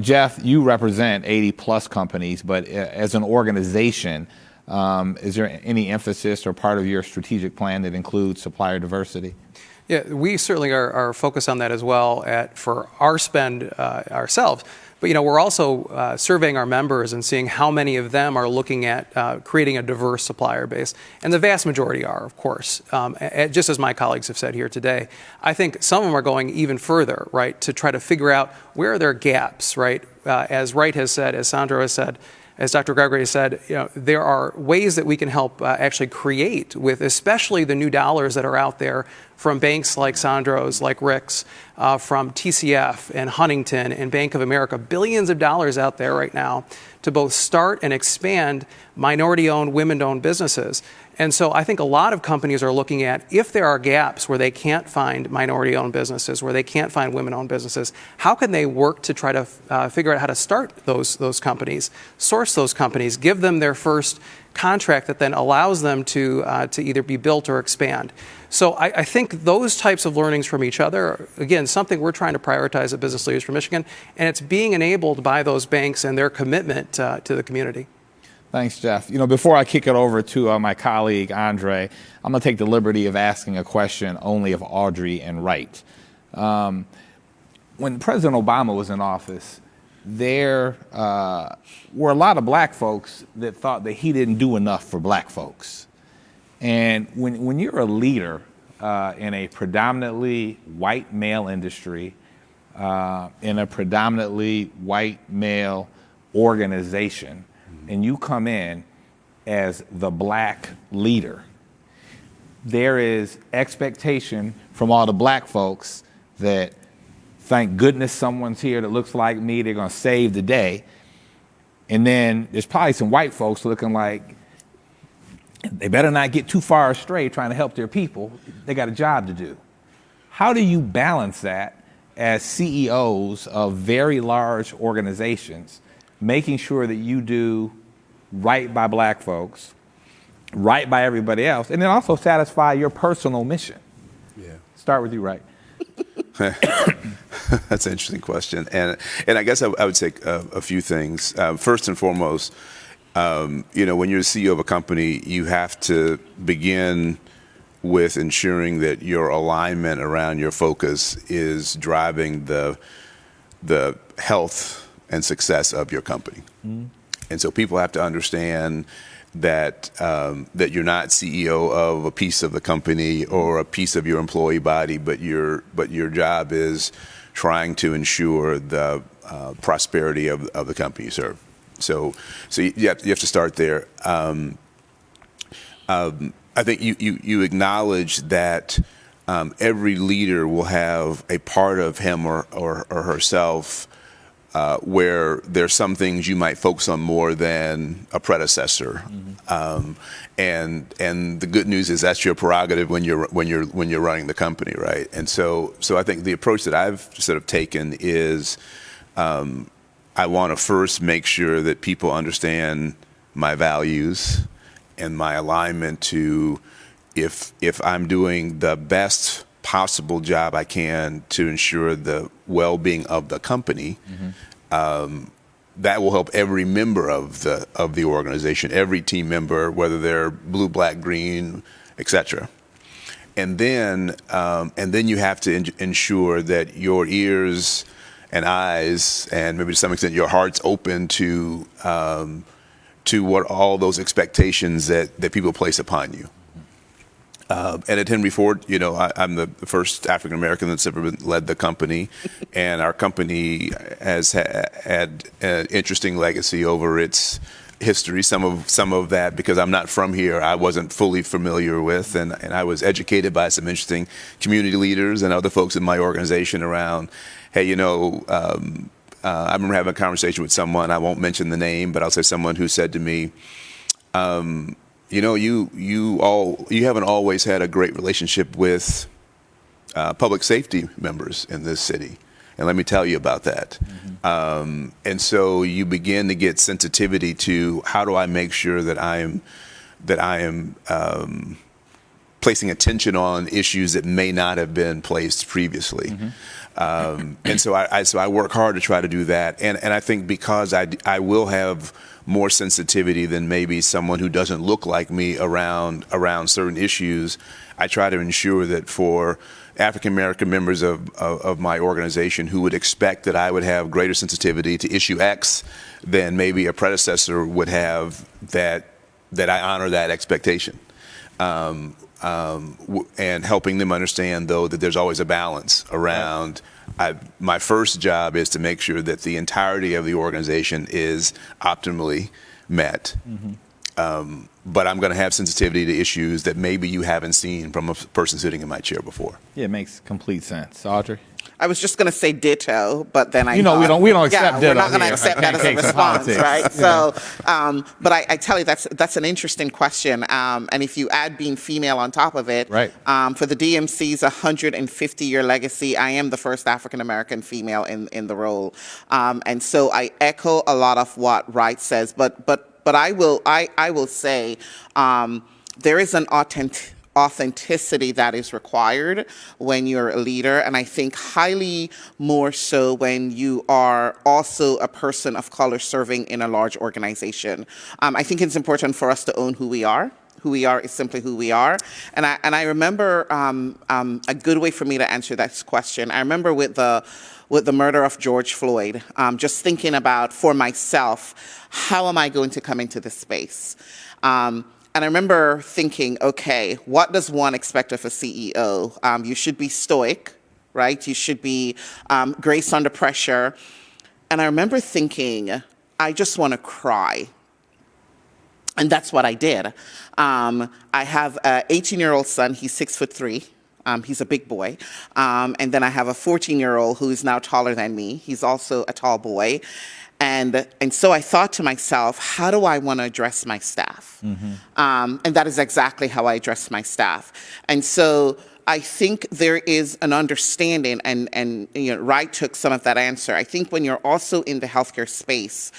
Jeff, you represent 80 plus companies, but as an organization, is there any emphasis or part of your strategic plan that includes supplier diversity? Yeah, we certainly are focused on that as well for our spend ourselves. But, we're also surveying our members and seeing how many of them are looking at creating a diverse supplier base. And the vast majority are, of course, just as my colleagues have said here today. I think some of them are going even further, right, to try to figure out where are their gaps, right? As Wright has said, as Sandro has said, as Dr. Gregory has said, there are ways that we can help actually create with especially the new dollars that are out there from banks like Sandro's, like Rick's, from TCF and Huntington and Bank of America, billions of dollars out there right now to both start and expand minority-owned, women-owned businesses. And so I think a lot of companies are looking at if there are gaps where they can't find minority-owned businesses, where they can't find women-owned businesses, how can they work to try to figure out how to start those companies, source those companies, give them their first contract that then allows them to either be built or expand. So I think those types of learnings from each other are, again, something we're trying to prioritize at Business Leaders for Michigan, and it's being enabled by those banks and their commitment to the community. Thanks, Jeff. Before I kick it over to my colleague, Andre, I'm going to take the liberty of asking a question only of Audrey and Wright. When President Obama was in office, there were a lot of black folks that thought that he didn't do enough for black folks. And when you're a leader in a predominantly white male industry, in a predominantly white male organization, and you come in as the black leader, there is expectation from all the black folks that, thank goodness someone's here that looks like me, they're going to save the day. And then there's probably some white folks looking like they better not get too far astray trying to help their people. They got a job to do. How do you balance that as CEOs of very large organizations, making sure that you do right by black folks, right by everybody else, and then also satisfy your personal mission? Yeah. Start with you, Wright. That's an interesting question. And I guess I would say a few things. First and foremost, when you're the CEO of a company, you have to begin with ensuring that your alignment around your focus is driving the health and success of your company. Mm-hmm. And so people have to understand that that you're not CEO of a piece of the company or a piece of your employee body, but your job is trying to ensure the prosperity of the company you serve. So you have to start there. I think you acknowledge that every leader will have a part of him or herself where there's some things you might focus on more than a predecessor, mm-hmm. And the good news is that's your prerogative when you're running the company, right? And so I think the approach that I've sort of taken is I want to first make sure that people understand my values and my alignment to if I'm doing the best possible job I can to ensure the well-being of the company, mm-hmm. That will help every member of the organization, every team member, whether they're blue, black, green, etc. And then you have to ensure that your ears and eyes, and maybe to some extent your heart's open to what all those expectations that people place upon you. And at Henry Ford, I'm the first African American that's ever led the company, and our company has had an interesting legacy over its history. Some of that because I'm not from here, I wasn't fully familiar with, and I was educated by some interesting community leaders and other folks in my organization around. Hey, I remember having a conversation with someone. I won't mention the name, but I'll say someone who said to me, you haven't always had a great relationship with public safety members in this city. And let me tell you about that. And so you begin to get sensitivity to how do I make sure that I am placing attention on issues that may not have been placed previously. And so I work hard to try to do that. And I think because I will have more sensitivity than maybe someone who doesn't look like me around certain issues, I try to ensure that for African American members of my organization who would expect that I would have greater sensitivity to issue X than maybe a predecessor would have, that I honor that expectation. And helping them understand, though, that there's always a balance around. My first job is to make sure that the entirety of the organization is optimally met. But I'm going to have sensitivity to issues that maybe you haven't seen from a person sitting in my chair before. Yeah, it makes complete sense. Audrey? I was just going to say ditto, but then we don't accept ditto. We're not going to accept that as a Pancakes and response, politics. right? So, but I tell you, that's an interesting question. And if you add being female on top of it, right. For the DMC's 150-year legacy, I am the first African American female in the role, and so I echo a lot of what Wright says. But I will say there is an authenticity that is required when you're a leader, and I think highly more so when you are also a person of color serving in a large organization. I think it's important for us to own who we are. Who we are is simply who we are. And I remember a good way for me to answer this question. I remember with the murder of George Floyd, just thinking about, for myself, how am I going to come into this space? And I remember thinking, okay, what does one expect of a CEO? You should be stoic, right? You should be grace under pressure. And I remember thinking, I just want to cry. And that's what I did. I have an 18-year-old son. He's 6'3". He's a big boy. And then I have a 14-year-old who is now taller than me. He's also a tall boy. And so I thought to myself, how do I want to address my staff? And that is exactly how I address my staff. And so I think there is an understanding, and Wright took some of that answer. I think when you're also in the healthcare space,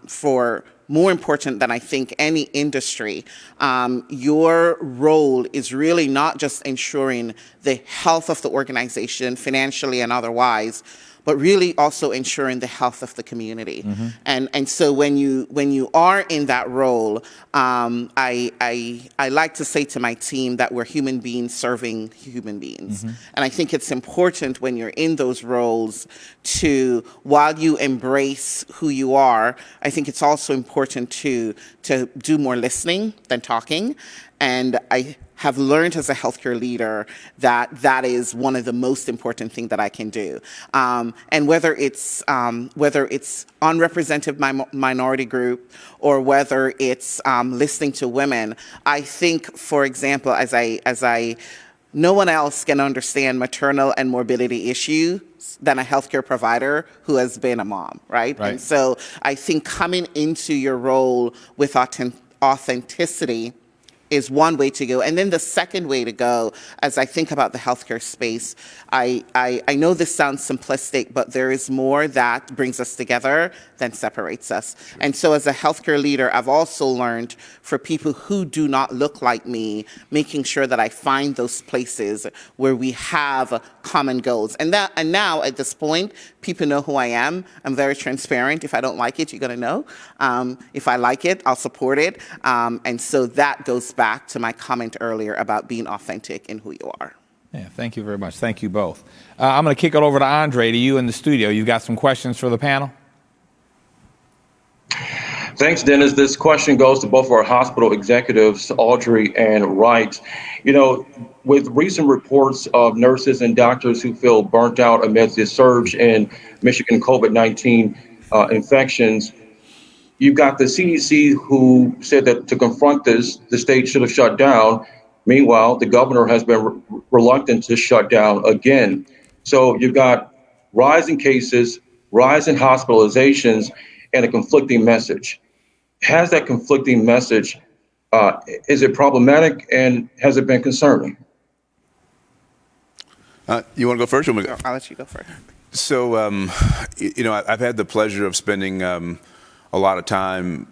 for more important than I think any industry, your role is really not just ensuring the health of the organization financially and otherwise, but really also ensuring the health of the community. And so when you are in that role, I like to say to my team that we're human beings serving human beings. And I think it's important when you're in those roles to, while you embrace who you are, I think it's also important to do more listening than talking. And I have learned as a healthcare leader that is one of the most important things that I can do. And whether it's unrepresented minority group or whether it's listening to women, I think, for example, as I no one else can understand maternal and morbidity issues than a healthcare provider who has been a mom, right? And so I think coming into your role with authenticity is one way to go. And then the second way to go, as I think about the healthcare space, I know this sounds simplistic, but there is more that brings us together than separates us. And so as a healthcare leader, I've also learned for people who do not look like me, making sure that I find those places where we have common goals. And now at this point, people know who I am. I'm very transparent. If I don't like it, you're gonna know. If I like it, I'll support it. And so that goes back to my comment earlier about being authentic in who you are. Yeah, thank you very much. Thank you both. I'm going to kick it over to Andre, to you in the studio. You've got some questions for the panel? Thanks, Dennis. This question goes to both our hospital executives, Audrey and Wright. You know, with recent reports of nurses and doctors who feel burnt out amidst the surge in Michigan COVID-19 infections, you've got the CDC who said that to confront this, the state should have shut down. Meanwhile, the governor has been reluctant to shut down again. So you've got rising cases, rising hospitalizations, and a conflicting message. Has that conflicting message, is it problematic, and has it been concerning? You want to go first? Or I'll let you go first. So, I've had the pleasure of spending a lot of time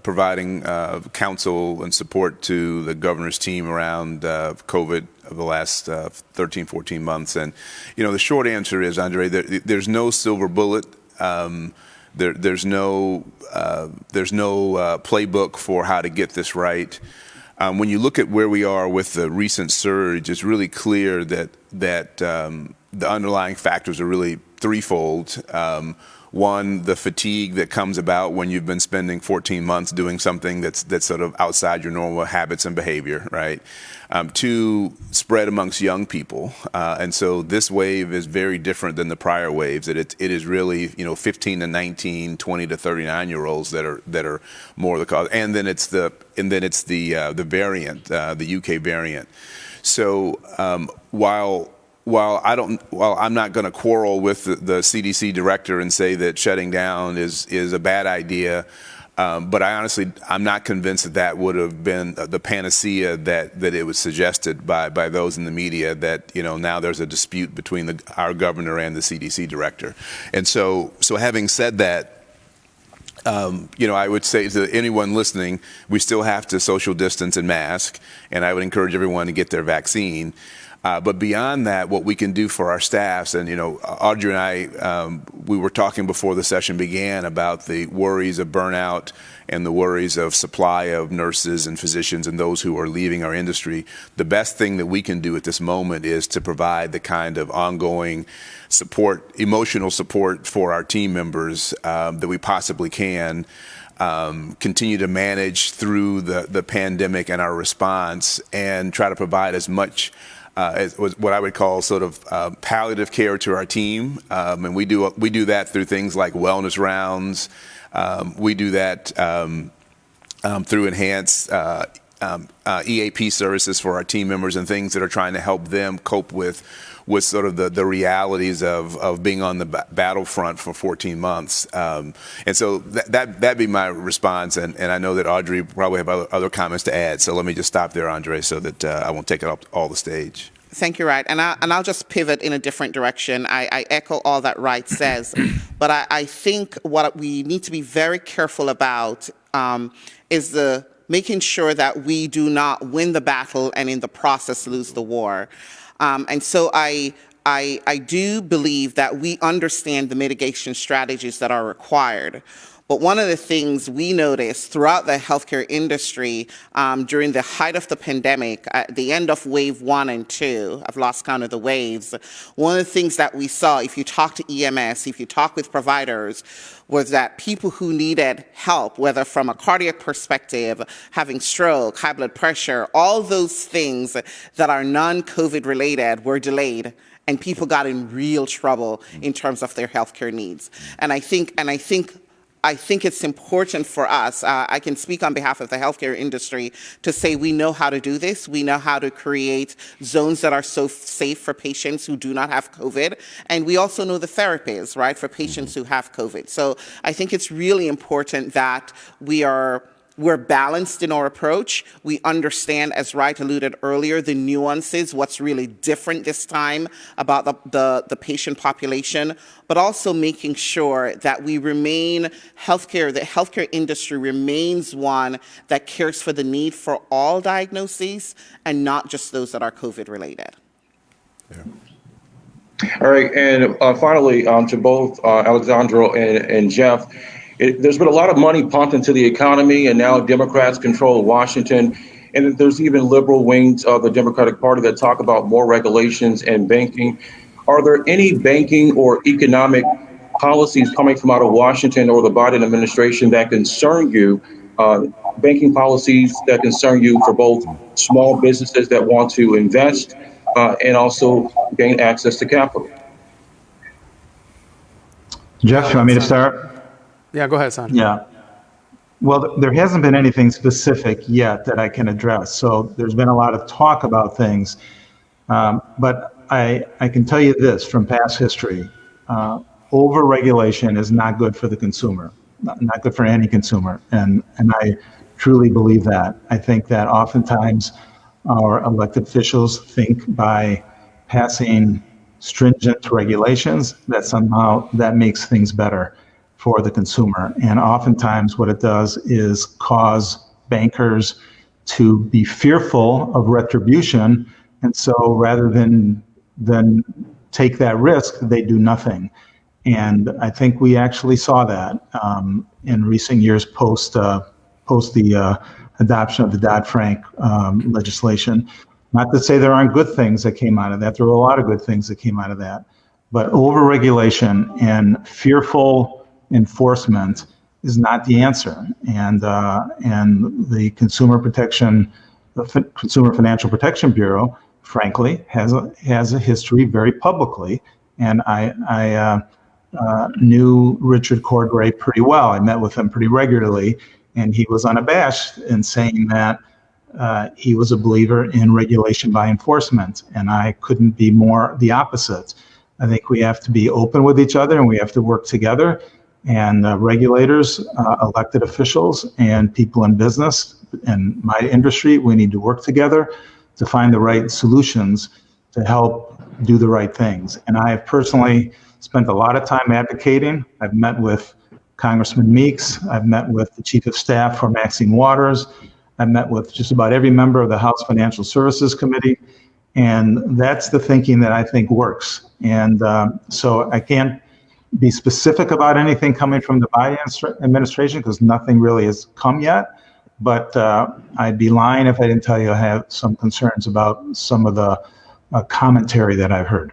providing counsel and support to the governor's team around COVID of the last 13, 14 months. And, the short answer is, Andre, there's no silver bullet. There's no playbook for how to get this right. When you look at where we are with the recent surge, it's really clear that the underlying factors are really threefold. One, the fatigue that comes about when you've been spending 14 months doing something that's sort of outside your normal habits and behavior, right? Two, spread amongst young people. And so this wave is very different than the prior waves. It is really, 15 to 19, 20 to 39-year-olds that are more the cause. And then it's the variant, the UK variant. So while I'm not going to quarrel with the CDC director and say that shutting down is a bad idea, but I'm not convinced that would have been the panacea that it was suggested by those in the media, that now there's a dispute between our governor and the CDC director. And so having said that, I would say to anyone listening, we still have to social distance and mask, and I would encourage everyone to get their vaccine. But beyond that, what we can do for our staffs, and Audrey and I, we were talking before the session began about the worries of burnout and the worries of supply of nurses and physicians and those who are leaving our industry. The best thing that we can do at this moment is to provide the kind of ongoing support, emotional support for our team members that we possibly can. Continue to manage through the pandemic and our response, and try to provide as much as what I would call sort of palliative care to our team, and we do that through things like wellness rounds. We do that through enhanced EAP services for our team members and things that are trying to help them cope with sort of the realities of being on the battlefront for 14 months. And so that'd be my response. And I know that Audrey probably have other comments to add. So let me just stop there, Andre, so that I won't take up all the stage. Thank you, Wright. And I'll just pivot in a different direction. I echo all that Wright says, but I think what we need to be very careful about is making sure that we do not win the battle and in the process lose the war. And so I do believe that we understand the mitigation strategies that are required. But one of the things we noticed throughout the healthcare industry during the height of the pandemic, at the end of wave 1 and 2, I've lost count of the waves, one of the things that we saw, if you talk to EMS, if you talk with providers, was that people who needed help, whether from a cardiac perspective, having stroke, high blood pressure, all those things that are non-COVID related were delayed, and people got in real trouble in terms of their healthcare needs. And I think it's important for us, I can speak on behalf of the healthcare industry, to say we know how to do this. We know how to create zones that are so safe for patients who do not have COVID. And we also know the therapies, right, for patients who have COVID. So I think it's really important that we're balanced in our approach. We understand, as Wright alluded earlier, the nuances, what's really different this time about the patient population, but also making sure that we remain the healthcare industry remains one that cares for the need for all diagnoses and not just those that are COVID related. Yeah. All right, and finally, to both Alessandro and Jeff, there's been a lot of money pumped into the economy, and now Democrats control Washington. And there's even liberal wings of the Democratic Party that talk about more regulations and banking. Are there any banking or economic policies coming from out of Washington or the Biden administration that concern you, banking policies that concern you for both small businesses that want to invest and also gain access to capital? Jeff, you want me to start? Yeah, go ahead, Son. Yeah. Well, there hasn't been anything specific yet that I can address. So there's been a lot of talk about things. But I can tell you this from past history. Over-regulation is not good for the consumer, not good for any consumer. And I truly believe that. I think that oftentimes our elected officials think by passing stringent regulations, that somehow that makes things better for the consumer. And oftentimes what it does is cause bankers to be fearful of retribution. And so rather than take that risk, they do nothing. And I think we actually saw that in recent years post the adoption of the Dodd-Frank legislation. Not to say there aren't good things that came out of that. There were a lot of good things that came out of that. But overregulation and fearful enforcement is not the answer. And the Consumer Financial Protection Bureau, frankly, has a history very publicly. And I knew Richard Cordray pretty well. I met with him pretty regularly, and he was unabashed in saying that he was a believer in regulation by enforcement, and I couldn't be more the opposite. I think we have to be open with each other, and we have to work together. And regulators, elected officials, and people in business and my industry, we need to work together to find the right solutions to help do the right things. And I have personally spent a lot of time advocating. I've met with Congressman Meeks. I've met with the Chief of Staff for Maxine Waters. I've met with just about every member of the House Financial Services Committee. And that's the thinking that I think works. And so I can't be specific about anything coming from the Biden administration because nothing really has come yet. But I'd be lying if I didn't tell you I have some concerns about some of the commentary that I've heard.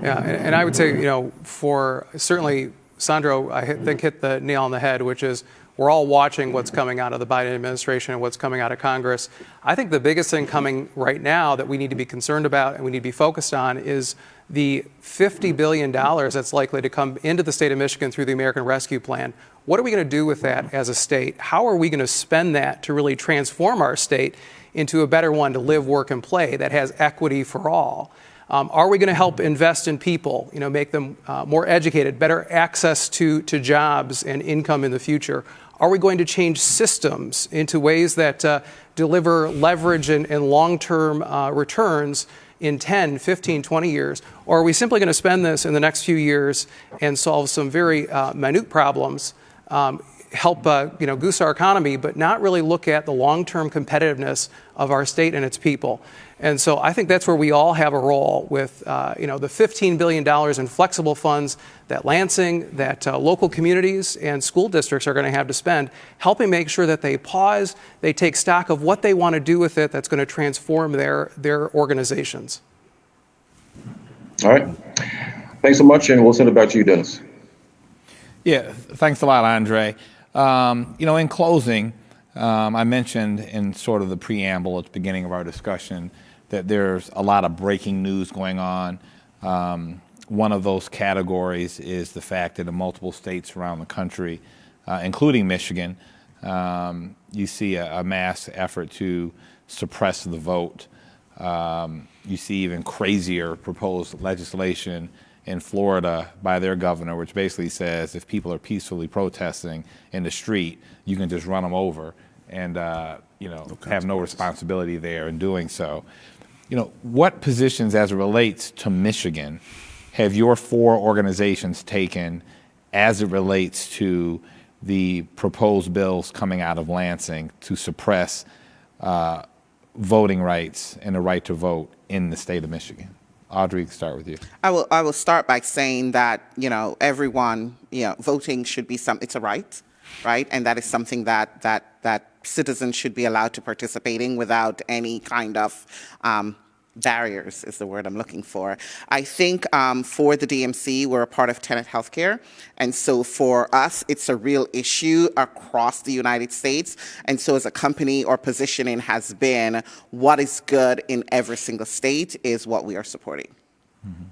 Yeah, and I would say, for certainly, Sandro, I think hit the nail on the head, which is we're all watching what's coming out of the Biden administration and what's coming out of Congress. I think the biggest thing coming right now that we need to be concerned about and we need to be focused on is the $50 billion that's likely to come into the state of Michigan through the American Rescue Plan. What are we going to do with that as a state? How are we going to spend that to really transform our state into a better one to live, work, and play that has equity for all? Are we going to help invest in people, make them more educated, better access to jobs and income in the future? Are we going to change systems into ways that deliver leverage and long-term returns in 10, 15, 20 years? Or are we simply going to spend this in the next few years and solve some very minute problems, help goose our economy, but not really look at the long-term competitiveness of our state and its people? And so I think that's where we all have a role with, the $15 billion in flexible funds that Lansing, that local communities and school districts are going to have to spend, helping make sure that they pause, they take stock of what they want to do with it that's going to transform their organizations. All right. Thanks so much, and we'll send it back to you, Dennis. Yeah, thanks a lot, Andre. In closing, I mentioned in sort of the preamble at the beginning of our discussion that there's a lot of breaking news going on. One of those categories is the fact that in multiple states around the country, including Michigan, you see a mass effort to suppress the vote. You see even crazier proposed legislation in Florida by their governor, which basically says if people are peacefully protesting in the street, you can just run them over and have no responsibility there in doing so. What positions as it relates to Michigan have your four organizations taken as it relates to the proposed bills coming out of Lansing to suppress voting rights and the right to vote in the state of Michigan? Audrey, can start with you. I will start by saying that, everyone, voting should be it's a right, and that is something that citizens should be allowed to participate in without any kind of barriers is the word I'm looking for. I think for the DMC, we're a part of Tenet Healthcare. And so for us, it's a real issue across the United States. And so as a company, our positioning has been what is good in every single state is what we are supporting. Mm-hmm.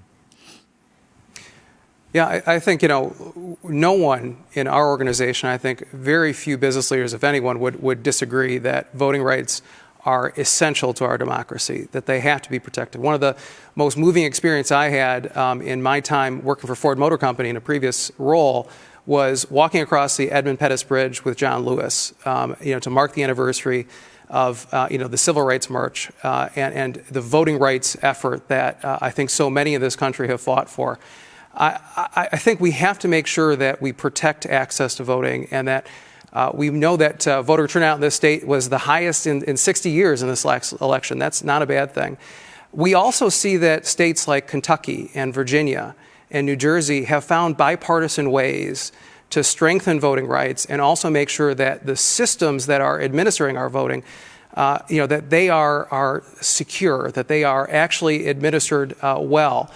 Yeah, I think, no one in our organization, I think very few business leaders, if anyone, would disagree that voting rights are essential to our democracy, that they have to be protected. One of the most moving experience I had in my time working for Ford Motor Company in a previous role was walking across the Edmund Pettus Bridge with John Lewis, to mark the anniversary of the Civil Rights March and the voting rights effort that I think so many in this country have fought for. I think we have to make sure that we protect access to voting, and that we know that voter turnout in this state was the highest in 60 years in this last election. That's not a bad thing. We also see that states like Kentucky and Virginia and New Jersey have found bipartisan ways to strengthen voting rights and also make sure that the systems that are administering our voting, that they are secure, that they are actually administered well.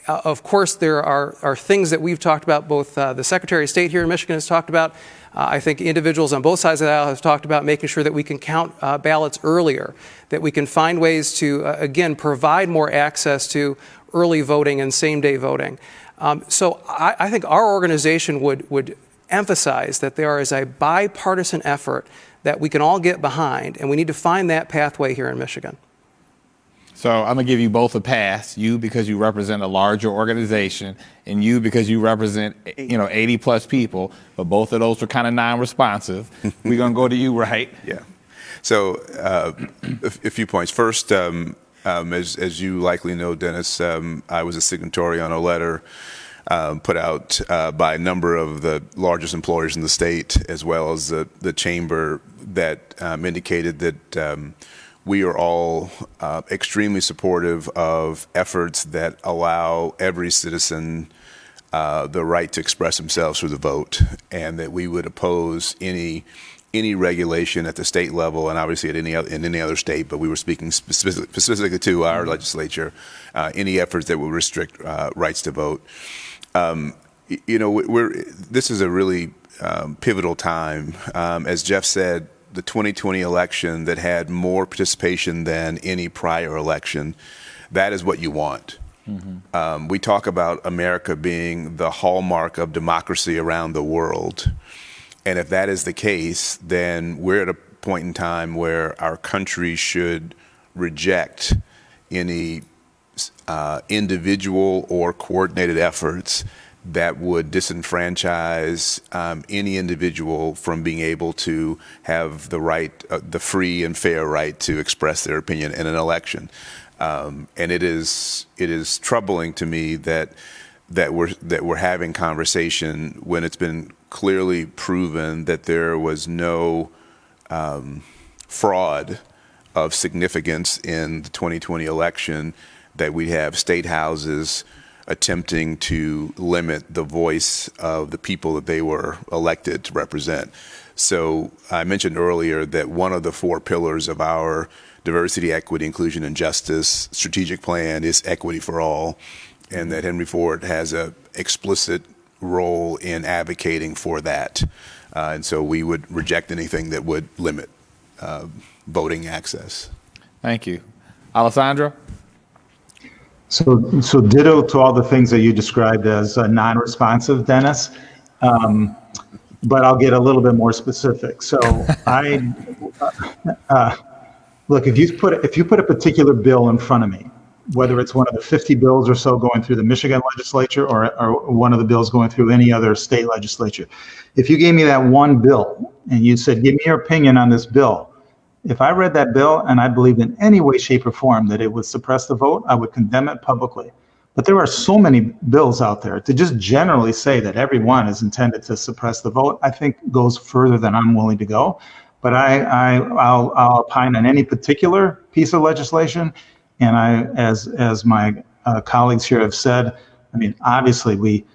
Of course, there are things that we've talked about, both the Secretary of State here in Michigan has talked about. I think individuals on both sides of the aisle have talked about making sure that we can count ballots earlier, that we can find ways to, again, provide more access to early voting and same-day voting. So I think our organization would emphasize that there is a bipartisan effort that we can all get behind, and we need to find that pathway here in Michigan. So I'm going to give you both a pass, you because you represent a larger organization, and you because you represent 80 plus people, but both of those are kind of non-responsive. We're going to go to you, Wright. Yeah. So a few points. First, as you likely know, Dennis, I was a signatory on a letter put out by a number of the largest employers in the state, as well as the chamber, that indicated that we are all extremely supportive of efforts that allow every citizen the right to express themselves through the vote, and that we would oppose any regulation at the state level, and obviously in any other state, but we were speaking specifically to our legislature, any efforts that would restrict rights to vote. This is a really pivotal time. As Jeff said, the 2020 election that had more participation than any prior election, that is what you want. Mm-hmm. We talk about America being the hallmark of democracy around the world. And if that is the case, then we're at a point in time where our country should reject any individual or coordinated efforts that would disenfranchise any individual from being able to have the right, the free and fair right to express their opinion in an election. And it is troubling to me that we're having conversation when it's been clearly proven that there was no fraud of significance in the 2020 election, that we have state houses attempting to limit the voice of the people that they were elected to represent. So I mentioned earlier that one of the 4 pillars of our diversity, equity, inclusion, and justice strategic plan is equity for all, and that Henry Ford has an explicit role in advocating for that. And so we would reject anything that would limit voting access. Thank you. Alessandro? So ditto to all the things that you described as non-responsive, Dennis. But I'll get a little bit more specific. So look, if you put a particular bill in front of me, whether it's one of the 50 bills or so going through the Michigan legislature or one of the bills going through any other state legislature, if you gave me that one bill and you said, give me your opinion on this bill, if I read that bill and I believed in any way, shape, or form that it would suppress the vote, I would condemn it publicly. But there are so many bills out there. To just generally say that every one is intended to suppress the vote, I think goes further than I'm willing to go. But I'll opine on any particular piece of legislation. And as my colleagues here have said, I mean, obviously we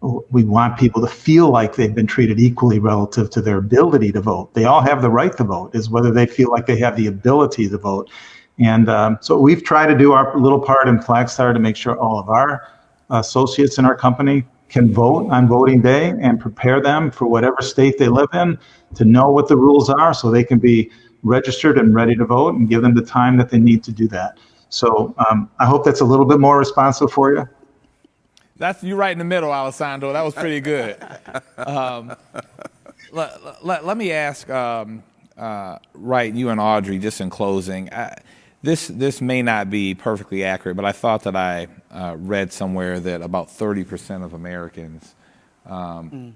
want people to feel like they've been treated equally relative to their ability to vote. They all have the right to vote, is whether they feel like they have the ability to vote. And so we've tried to do our little part in Flagstar to make sure all of our associates in our company can vote on voting day and prepare them for whatever state they live in to know what the rules are so they can be registered and ready to vote, and give them the time that they need to do that. So I hope that's a little bit more responsive for you. That's you right in the middle, Alessandro. That was pretty good. Let me ask, Wright, you and Audrey, just in closing. This may not be perfectly accurate, but I thought that I read somewhere that about 30% of Americans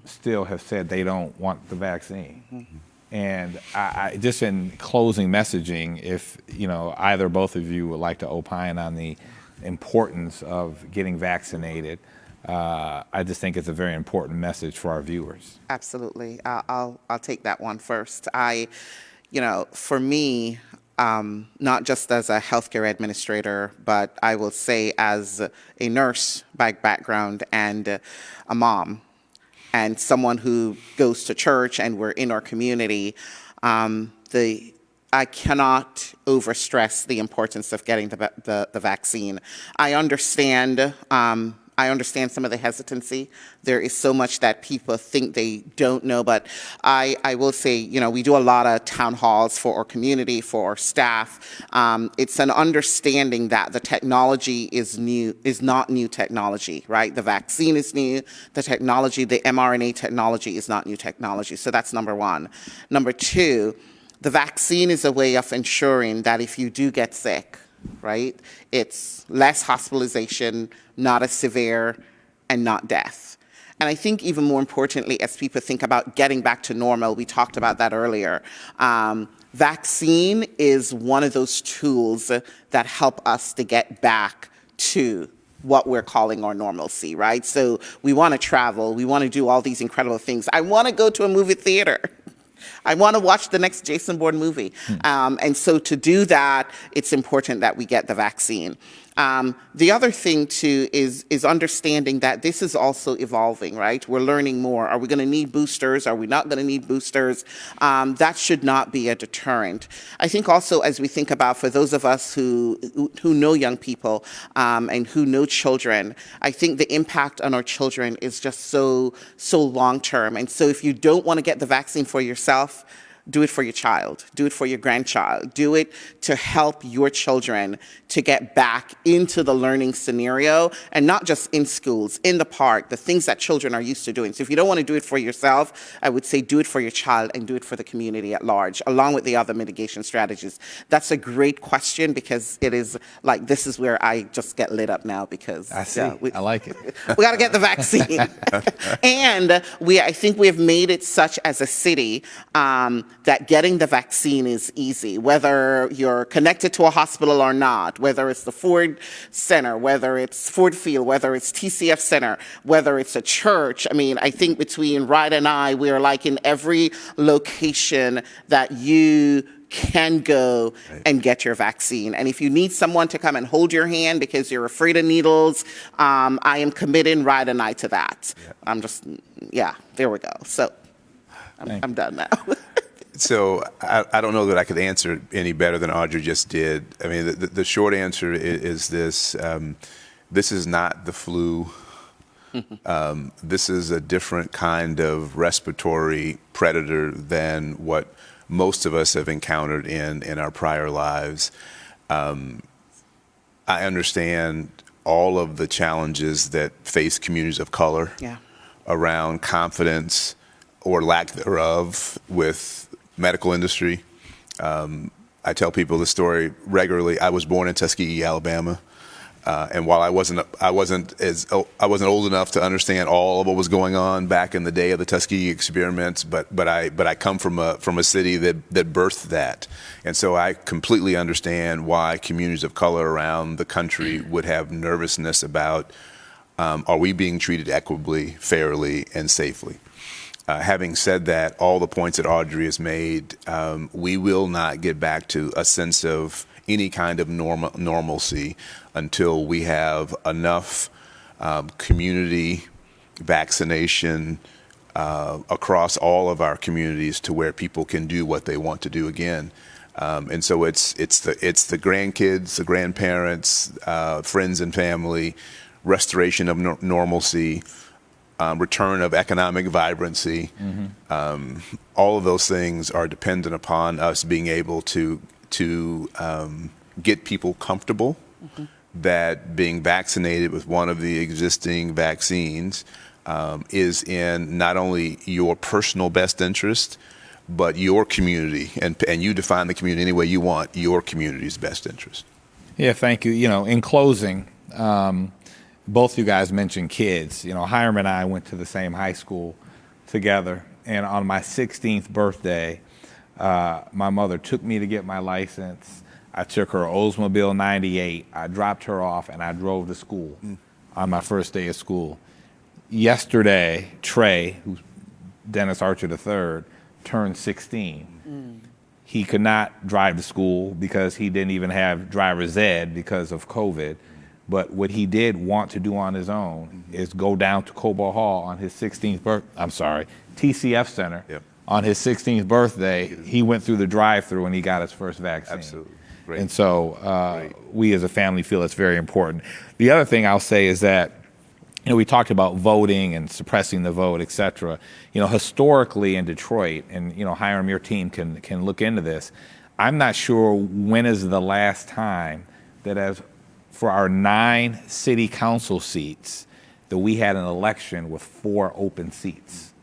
still have said they don't want the vaccine. And I just in closing messaging, if either or both of you would like to opine on the importance of getting vaccinated, I just think it's a very important message for our viewers. Absolutely. I'll take that one first. For me, not just as a healthcare administrator, but I will say as a nurse by background and a mom and someone who goes to church and we're in our community, I cannot overstress the importance of getting the vaccine. I understand some of the hesitancy. There is so much that people think they don't know, but I will say, we do a lot of town halls for our community, for our staff. It's an understanding that the technology is not new technology, right? The vaccine is new. The technology, the mRNA technology is not new technology. So that's number one. Number two, the vaccine is a way of ensuring that if you do get sick, right, it's less hospitalization, not as severe, and not death. And I think even more importantly, as people think about getting back to normal, we talked about that earlier, vaccine is one of those tools that help us to get back to what we're calling our normalcy, right? So we want to travel, we want to do all these incredible things. I want to go to a movie theater. I want to watch the next Jason Bourne movie. And so to do that, it's important that we get the vaccine. The other thing, too, is understanding that this is also evolving, right? We're learning more. Are we going to need boosters? Are we not going to need boosters? That should not be a deterrent. I think also as we think about, for those of us who know young people and who know children, I think the impact on our children is just so long-term. And so if you don't want to get the vaccine for yourself, do it for your child, do it for your grandchild, do it to help your children to get back into the learning scenario, and not just in schools, in the park, the things that children are used to doing. So if you don't want to do it for yourself, I would say do it for your child and do it for the community at large, along with the other mitigation strategies. That's a great question, because it is like, this is where I just get lit up now, because I see. I like it. We got to get the vaccine. And I think we have made it such as a city that getting the vaccine is easy, whether you're connected to a hospital or not, whether it's the Ford Center, whether it's Ford Field, whether it's TCF Center, whether it's a church. I mean, I think between Wright and I, we are like in every location that you can go and get your vaccine. And if you need someone to come and hold your hand because you're afraid of needles, I am committing Wright and I to that. Yeah. There we go. So I'm done now. So I don't know that I could answer any better than Audrey just did. I mean, the short answer is this. This is not the flu. This is a different kind of respiratory predator than what most of us have encountered in our prior lives. I understand all of the challenges that face communities of color around confidence or lack thereof with medical industry. I tell people the story regularly. I was born in Tuskegee, Alabama, and while I wasn't old enough to understand all of what was going on back in the day of the Tuskegee experiments, but I come from a city that birthed that, and so I completely understand why communities of color around the country would have nervousness about are we being treated equitably, fairly, and safely. Having said that, all the points that Audrey has made, we will not get back to a sense of any kind of normalcy until we have enough community vaccination across all of our communities to where people can do what they want to do again. And so it's the grandkids, the grandparents, friends and family, restoration of normalcy, return of economic vibrancy. All of those things are dependent upon us being able to get people comfortable that being vaccinated with one of the existing vaccines is in not only your personal best interest, but your community, and you define the community any way you want, your community's best interest. Yeah, thank you. In closing, both you guys mentioned kids. Hiram and I went to the same high school together, and on my 16th birthday, My mother took me to get my license. I took her Oldsmobile 98. I dropped her off, and I drove to school on my first day of school. Yesterday, Trey, who's Dennis Archer III, turned 16. He could not drive to school because he didn't even have driver's ed because of COVID. But what he did want to do on his own is go down to Cobo Hall on his 16th birthday, TCF Center. Yep. On his 16th birthday, he went through the drive-through and he got his first vaccine. Absolutely. Great. And so we as a family feel it's very important. The other thing I'll say is that, we talked about voting and suppressing the vote, et cetera. Historically in Detroit, and, Hiram, your team can look into this. I'm not sure when is the last time that as for our 9 city council seats that we had an election with 4 open seats.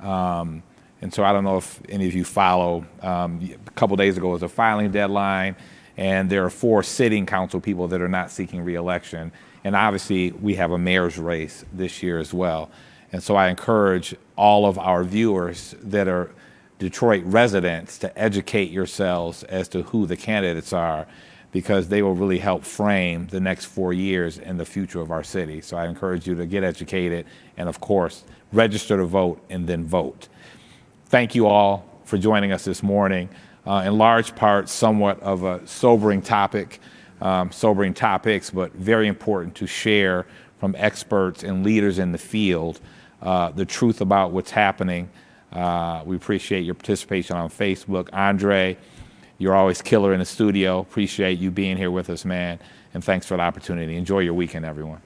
And so I don't know if any of you follow, a couple days ago was a filing deadline, and there are 4 sitting council people that are not seeking re-election. And obviously we have a mayor's race this year as well. And so I encourage all of our viewers that are Detroit residents to educate yourselves as to who the candidates are, because they will really help frame the next 4 years and the future of our city. So I encourage you to get educated and, of course, register to vote and then vote. Thank you all for joining us this morning. In large part, somewhat of a sobering topics, but very important to share from experts and leaders in the field the truth about what's happening. We appreciate your participation on Facebook. Andre, you're always killer in the studio. Appreciate you being here with us, man. And thanks for the opportunity. Enjoy your weekend, everyone.